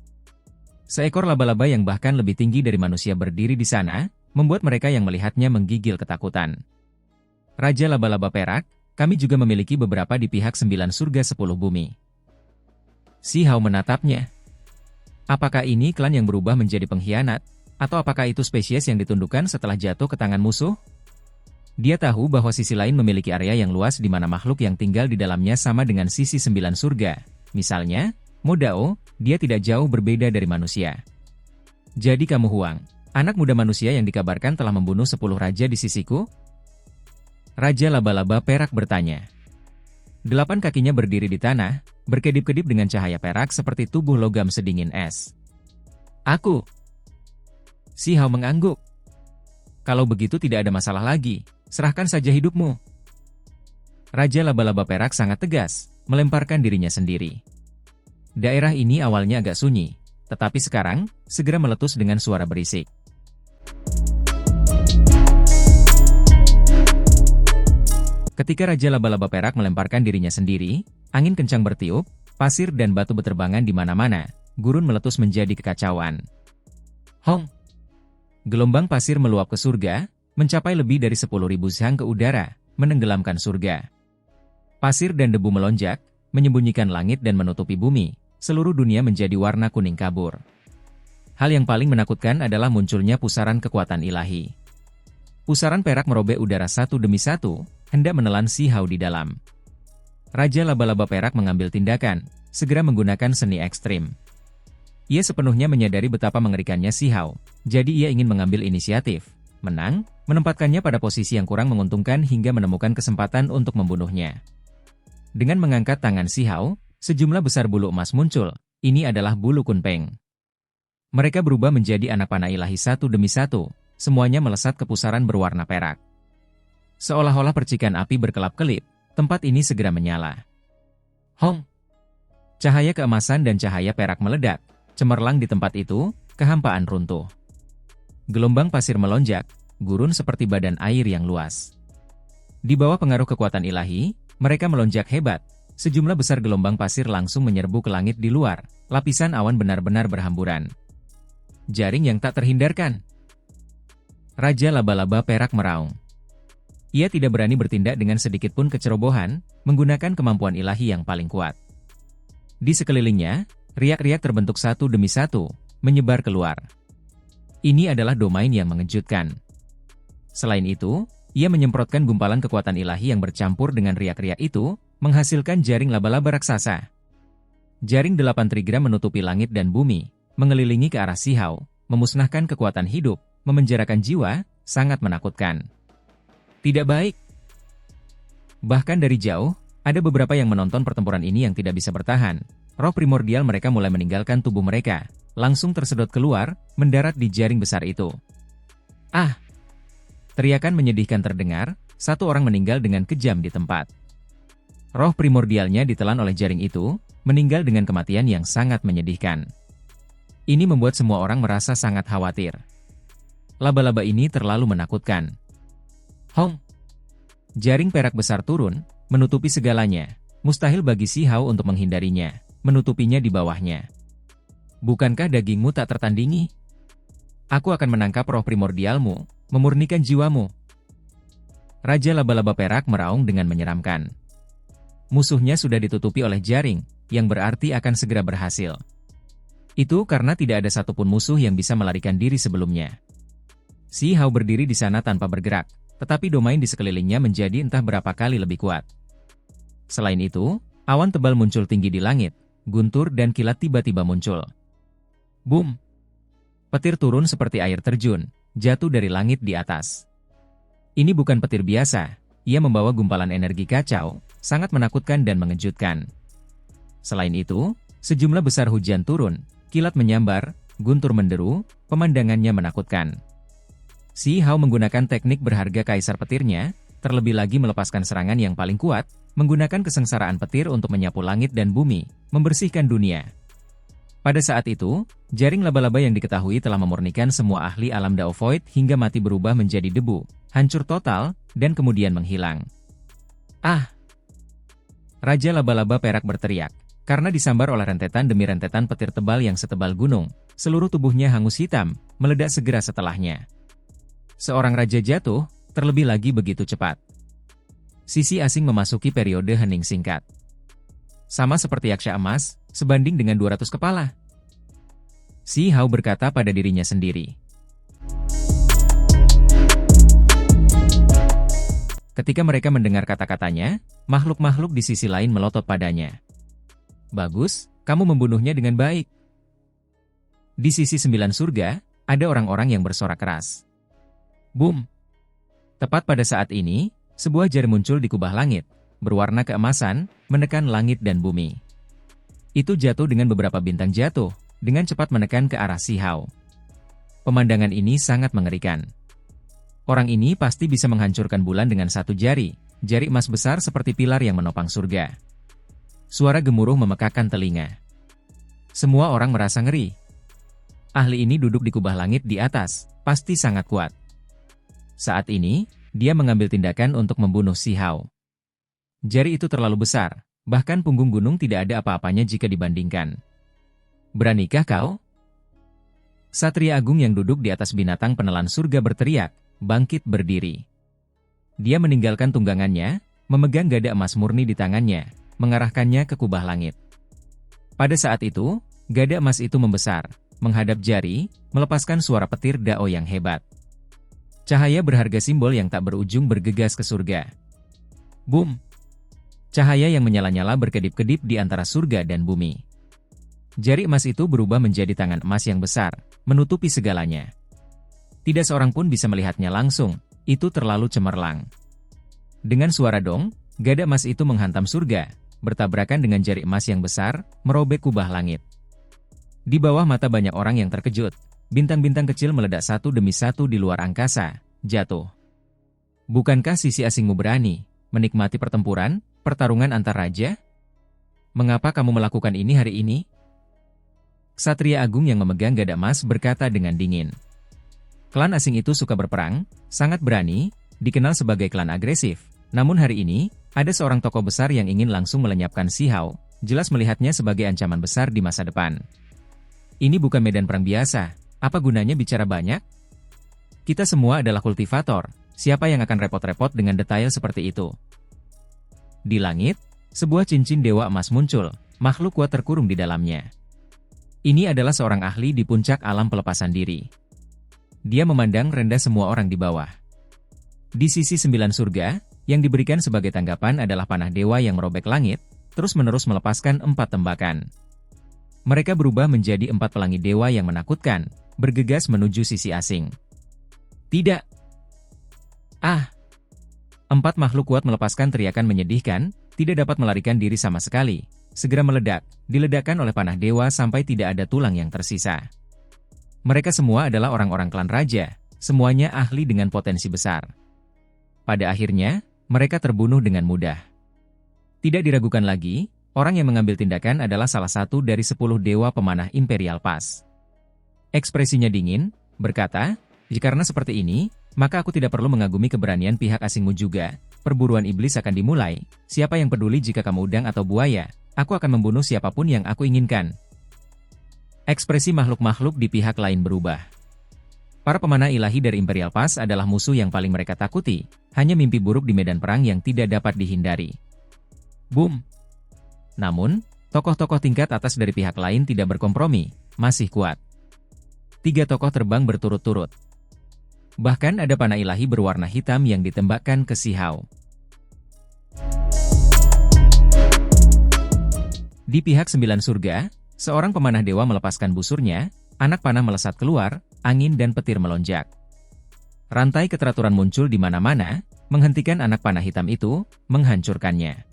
Seekor laba-laba yang bahkan lebih tinggi dari manusia berdiri di sana, membuat mereka yang melihatnya menggigil ketakutan. Raja laba-laba perak, kami juga memiliki beberapa di pihak 9 surga 10 bumi. Sihao menatapnya. Apakah ini klan yang berubah menjadi pengkhianat? Atau apakah itu spesies yang ditundukkan setelah jatuh ke tangan musuh? Dia tahu bahwa sisi lain memiliki area yang luas di mana makhluk yang tinggal di dalamnya sama dengan sisi 9 surga. Misalnya, Modao, dia tidak jauh berbeda dari manusia. Jadi kamu Huang, anak muda manusia yang dikabarkan telah membunuh 10 raja di sisiku? Raja laba-laba perak bertanya. 8 kakinya berdiri di tanah, berkedip-kedip dengan cahaya perak seperti tubuh logam sedingin es. Aku. Sihao mengangguk. Kalau begitu tidak ada masalah lagi, serahkan saja hidupmu. Raja laba-laba perak sangat tegas, melemparkan dirinya sendiri. Daerah ini awalnya agak sunyi, tetapi sekarang, segera meletus dengan suara berisik. Ketika Raja laba-laba perak melemparkan dirinya sendiri, angin kencang bertiup, pasir dan batu berterbangan di mana-mana, gurun meletus menjadi kekacauan. Hong! Gelombang pasir meluap ke surga, mencapai lebih dari 10.000 zang ke udara, menenggelamkan surga. Pasir dan debu melonjak, menyembunyikan langit dan menutupi bumi, seluruh dunia menjadi warna kuning kabur. Hal yang paling menakutkan adalah munculnya pusaran kekuatan ilahi. Pusaran perak merobek udara satu demi satu, hendak menelan Sihao di dalam. Raja laba-laba perak mengambil tindakan, segera menggunakan seni ekstrim. Ia sepenuhnya menyadari betapa mengerikannya Sihao, jadi ia ingin mengambil inisiatif, menang, menempatkannya pada posisi yang kurang menguntungkan hingga menemukan kesempatan untuk membunuhnya. Dengan mengangkat tangan Sihao, sejumlah besar bulu emas muncul, ini adalah bulu kunpeng. Mereka berubah menjadi anak panah ilahi satu demi satu, semuanya melesat ke pusaran berwarna perak. Seolah-olah percikan api berkelap-kelip, tempat ini segera menyala. Hong! Cahaya keemasan dan cahaya perak meledak, cemerlang di tempat itu, kehampaan runtuh. Gelombang pasir melonjak, gurun seperti badan air yang luas. Di bawah pengaruh kekuatan ilahi, mereka melonjak hebat, sejumlah besar gelombang pasir langsung menyerbu ke langit di luar, lapisan awan benar-benar berhamburan. Jaring yang tak terhindarkan. Raja laba-laba perak meraung. Ia tidak berani bertindak dengan sedikit pun kecerobohan, menggunakan kemampuan ilahi yang paling kuat. Di sekelilingnya, riak-riak terbentuk satu demi satu, menyebar keluar. Ini adalah domain yang mengejutkan. Selain itu, ia menyemprotkan gumpalan kekuatan ilahi yang bercampur dengan riak-riak itu, menghasilkan jaring laba-laba raksasa. Jaring 8 trigram menutupi langit dan bumi, mengelilingi ke arah Sihao, memusnahkan kekuatan hidup, memenjarakan jiwa, sangat menakutkan. Tidak baik. Bahkan dari jauh, ada beberapa yang menonton pertempuran ini yang tidak bisa bertahan. Roh primordial mereka mulai meninggalkan tubuh mereka, langsung tersedot keluar, mendarat di jaring besar itu. Ah! Teriakan menyedihkan terdengar, satu orang meninggal dengan kejam di tempat. Roh primordialnya ditelan oleh jaring itu, meninggal dengan kematian yang sangat menyedihkan. Ini membuat semua orang merasa sangat khawatir. Laba-laba ini terlalu menakutkan. Hong! Jaring perak besar turun, menutupi segalanya. Mustahil bagi Sihao untuk menghindarinya, menutupinya di bawahnya. Bukankah dagingmu tak tertandingi? Aku akan menangkap roh primordialmu, memurnikan jiwamu. Raja laba-laba perak meraung dengan menyeramkan. Musuhnya sudah ditutupi oleh jaring, yang berarti akan segera berhasil. Itu karena tidak ada satupun musuh yang bisa melarikan diri sebelumnya. Sihao berdiri di sana tanpa bergerak, tetapi domain di sekelilingnya menjadi entah berapa kali lebih kuat. Selain itu, awan tebal muncul tinggi di langit, guntur dan kilat tiba-tiba muncul. Boom! Petir turun seperti air terjun, jatuh dari langit di atas. Ini bukan petir biasa, ia membawa gumpalan energi kacau, sangat menakutkan dan mengejutkan. Selain itu, sejumlah besar hujan turun, kilat menyambar, guntur menderu, pemandangannya menakutkan. Si Hao menggunakan teknik berharga kaisar petirnya, terlebih lagi melepaskan serangan yang paling kuat, menggunakan kesengsaraan petir untuk menyapu langit dan bumi, membersihkan dunia. Pada saat itu, jaring laba-laba yang diketahui telah memurnikan semua ahli alam Dao Void hingga mati berubah menjadi debu, hancur total, dan kemudian menghilang. Ah! Raja laba-laba perak berteriak, karena disambar oleh rentetan demi rentetan petir tebal yang setebal gunung, seluruh tubuhnya hangus hitam, meledak segera setelahnya. Seorang raja jatuh, terlebih lagi begitu cepat. Sisi asing memasuki periode hening singkat. Sama seperti Yaksha emas, sebanding dengan 200 kepala. Si Hao berkata pada dirinya sendiri. Ketika mereka mendengar kata-katanya, makhluk-makhluk di sisi lain melotot padanya. Bagus, kamu membunuhnya dengan baik. Di sisi 9 surga, ada orang-orang yang bersorak keras. Boom! Tepat pada saat ini, sebuah jari muncul di kubah langit, berwarna keemasan, menekan langit dan bumi. Itu jatuh dengan beberapa bintang jatuh, dengan cepat menekan ke arah Si Hao. Pemandangan ini sangat mengerikan. Orang ini pasti bisa menghancurkan bulan dengan satu jari emas besar seperti pilar yang menopang surga. Suara gemuruh memekakkan telinga. Semua orang merasa ngeri. Ahli ini duduk di kubah langit di atas, pasti sangat kuat. Saat ini, dia mengambil tindakan untuk membunuh Si Hao. Jari itu terlalu besar, bahkan punggung gunung tidak ada apa-apanya jika dibandingkan. Beranikah kau? Satria Agung yang duduk di atas binatang penelan surga berteriak, bangkit berdiri. Dia meninggalkan tunggangannya, memegang gada emas murni di tangannya, mengarahkannya ke kubah langit. Pada saat itu, gada emas itu membesar, menghadap jari, melepaskan suara petir Dao yang hebat. Cahaya berharga simbol yang tak berujung bergegas ke surga. Boom! Cahaya yang menyala-nyala berkedip-kedip di antara surga dan bumi. Jari emas itu berubah menjadi tangan emas yang besar, menutupi segalanya. Tidak seorang pun bisa melihatnya langsung, itu terlalu cemerlang. Dengan suara dong, gada emas itu menghantam surga, bertabrakan dengan jari emas yang besar, merobek kubah langit. Di bawah mata banyak orang yang terkejut, bintang-bintang kecil meledak satu demi satu di luar angkasa, jatuh. Bukankah sisi asingmu berani menikmati pertarungan antar raja? Mengapa kamu melakukan ini hari ini? Ksatria Agung yang memegang gada emas berkata dengan dingin. Klan asing itu suka berperang, sangat berani, dikenal sebagai klan agresif. Namun hari ini, ada seorang tokoh besar yang ingin langsung melenyapkan Si Hao, jelas melihatnya sebagai ancaman besar di masa depan. Ini bukan medan perang biasa. Apa gunanya bicara banyak? Kita semua adalah kultivator, siapa yang akan repot-repot dengan detail seperti itu? Di langit, sebuah cincin dewa emas muncul, makhluk kuat terkurung di dalamnya. Ini adalah seorang ahli di puncak alam pelepasan diri. Dia memandang rendah semua orang di bawah. Di sisi 9 surga, yang diberikan sebagai tanggapan adalah panah dewa yang merobek langit, terus-menerus melepaskan 4 tembakan. Mereka berubah menjadi 4 pelangi dewa yang menakutkan, bergegas menuju sisi asing. Tidak! Ah! 4 makhluk kuat melepaskan teriakan menyedihkan, tidak dapat melarikan diri sama sekali. Segera meledak, diledakkan oleh panah dewa sampai tidak ada tulang yang tersisa. Mereka semua adalah orang-orang klan raja, semuanya ahli dengan potensi besar. Pada akhirnya, mereka terbunuh dengan mudah. Tidak diragukan lagi, orang yang mengambil tindakan adalah salah satu dari 10 dewa pemanah Imperial Pass. Ekspresinya dingin, berkata, "Karena seperti ini, maka aku tidak perlu mengagumi keberanian pihak asingmu juga. Perburuan iblis akan dimulai. Siapa yang peduli jika kamu udang atau buaya? Aku akan membunuh siapapun yang aku inginkan." Ekspresi makhluk-makhluk di pihak lain berubah. Para pemanah ilahi dari Imperial Pass adalah musuh yang paling mereka takuti, hanya mimpi buruk di medan perang yang tidak dapat dihindari. Boom! Namun, tokoh-tokoh tingkat atas dari pihak lain tidak berkompromi, masih kuat. 3 tokoh terbang berturut-turut. Bahkan ada panah ilahi berwarna hitam yang ditembakkan ke Si Hao. Di pihak 9 surga, seorang pemanah dewa melepaskan busurnya, anak panah melesat keluar, angin dan petir melonjak. Rantai keteraturan muncul di mana-mana, menghentikan anak panah hitam itu, menghancurkannya.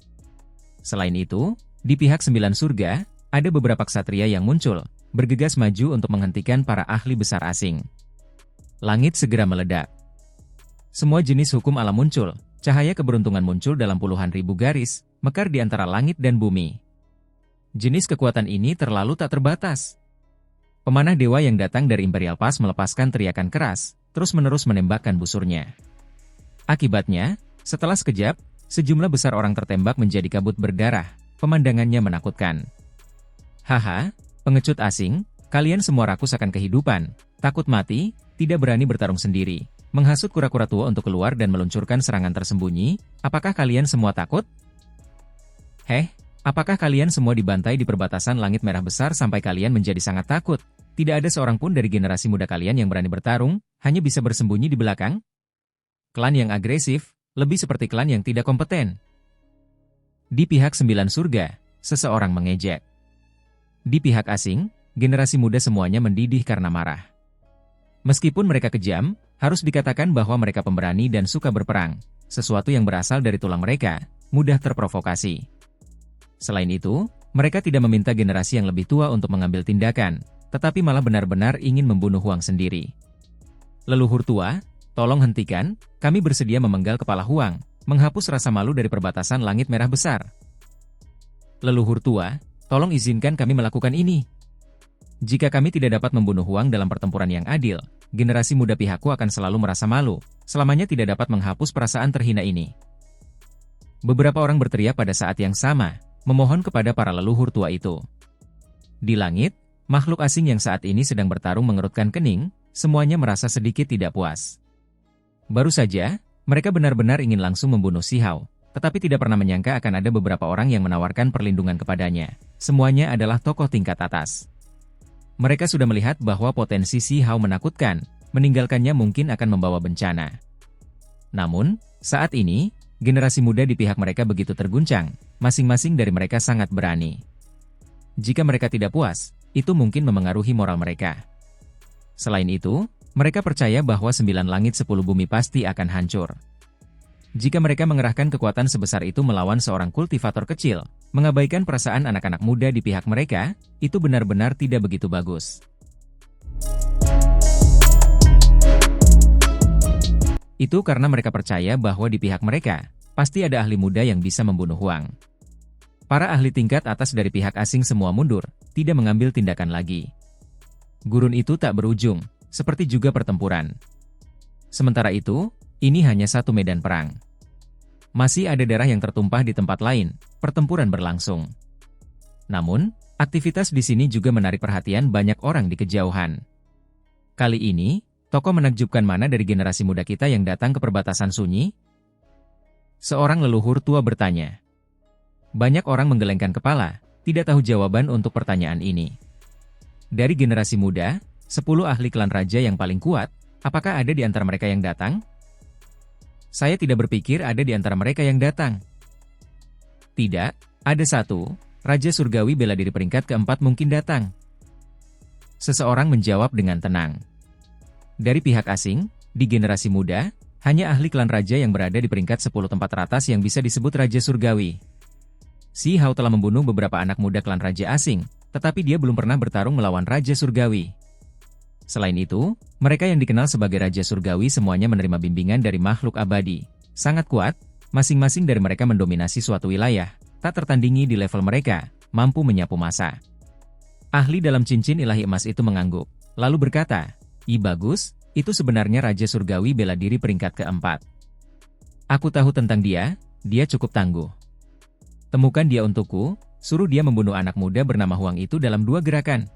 Selain itu, di pihak 9 surga, ada beberapa ksatria yang muncul, bergegas maju untuk menghentikan para ahli besar asing. Langit segera meledak. Semua jenis hukum alam muncul, cahaya keberuntungan muncul dalam puluhan ribu garis, mekar di antara langit dan bumi. Jenis kekuatan ini terlalu tak terbatas. Pemanah dewa yang datang dari Imperial Pass melepaskan teriakan keras, terus-menerus menembakkan busurnya. Akibatnya, setelah sekejap, sejumlah besar orang tertembak menjadi kabut berdarah, pemandangannya menakutkan. Haha, pengecut asing, kalian semua rakus akan kehidupan, takut mati, tidak berani bertarung sendiri, menghasut kura-kura tua untuk keluar dan meluncurkan serangan tersembunyi, apakah kalian semua takut? Apakah kalian semua dibantai di perbatasan langit merah besar sampai kalian menjadi sangat takut? Tidak ada seorang pun dari generasi muda kalian yang berani bertarung, hanya bisa bersembunyi di belakang? Klan yang agresif, lebih seperti klan yang tidak kompeten. Di pihak 9 surga, seseorang mengejek. Di pihak asing, generasi muda semuanya mendidih karena marah. Meskipun mereka kejam, harus dikatakan bahwa mereka pemberani dan suka berperang, sesuatu yang berasal dari tulang mereka, mudah terprovokasi. Selain itu, mereka tidak meminta generasi yang lebih tua untuk mengambil tindakan, tetapi malah benar-benar ingin membunuh Huang sendiri. Leluhur tua, tolong hentikan, kami bersedia memenggal kepala Huang, menghapus rasa malu dari perbatasan langit merah besar. Leluhur tua, tolong izinkan kami melakukan ini. Jika kami tidak dapat membunuh Huang dalam pertempuran yang adil, generasi muda pihakku akan selalu merasa malu, selamanya tidak dapat menghapus perasaan terhina ini. Beberapa orang berteriak pada saat yang sama, memohon kepada para leluhur tua itu. Di langit, makhluk asing yang saat ini sedang bertarung mengerutkan kening, semuanya merasa sedikit tidak puas. Baru saja, mereka benar-benar ingin langsung membunuh Si Hao, tetapi tidak pernah menyangka akan ada beberapa orang yang menawarkan perlindungan kepadanya. Semuanya adalah tokoh tingkat atas. Mereka sudah melihat bahwa potensi Si Hao menakutkan, meninggalkannya mungkin akan membawa bencana. Namun, saat ini, generasi muda di pihak mereka begitu terguncang, masing-masing dari mereka sangat berani. Jika mereka tidak puas, itu mungkin memengaruhi moral mereka. Selain itu, mereka percaya bahwa 9 langit 10 bumi pasti akan hancur. Jika mereka mengerahkan kekuatan sebesar itu melawan seorang kultivator kecil, mengabaikan perasaan anak-anak muda di pihak mereka, itu benar-benar tidak begitu bagus. Itu karena mereka percaya bahwa di pihak mereka, pasti ada ahli muda yang bisa membunuh Huang. Para ahli tingkat atas dari pihak asing semua mundur, tidak mengambil tindakan lagi. Gurun itu tak berujung, seperti juga pertempuran. Sementara itu, ini hanya satu medan perang. Masih ada darah yang tertumpah di tempat lain, pertempuran berlangsung. Namun, aktivitas di sini juga menarik perhatian banyak orang di kejauhan. Kali ini, tokoh menakjubkan mana dari generasi muda kita yang datang ke perbatasan sunyi? Seorang leluhur tua bertanya. Banyak orang menggelengkan kepala, tidak tahu jawaban untuk pertanyaan ini. Dari generasi muda, 10 ahli klan raja yang paling kuat, apakah ada di antara mereka yang datang? Saya tidak berpikir ada di antara mereka yang datang. Tidak, ada satu, Raja Surgawi bela diri peringkat keempat mungkin datang. Seseorang menjawab dengan tenang. Dari pihak asing, di generasi muda, hanya ahli klan raja yang berada di peringkat 10 tempat teratas yang bisa disebut Raja Surgawi. Si Hao telah membunuh beberapa anak muda klan raja asing, tetapi dia belum pernah bertarung melawan Raja Surgawi. Selain itu, mereka yang dikenal sebagai Raja Surgawi semuanya menerima bimbingan dari makhluk abadi. Sangat kuat, masing-masing dari mereka mendominasi suatu wilayah, tak tertandingi di level mereka, mampu menyapu massa. Ahli dalam cincin ilahi emas itu mengangguk, lalu berkata, bagus, itu sebenarnya Raja Surgawi bela diri peringkat keempat. Aku tahu tentang dia cukup tangguh. Temukan dia untukku, suruh dia membunuh anak muda bernama Huang itu dalam 2 gerakan.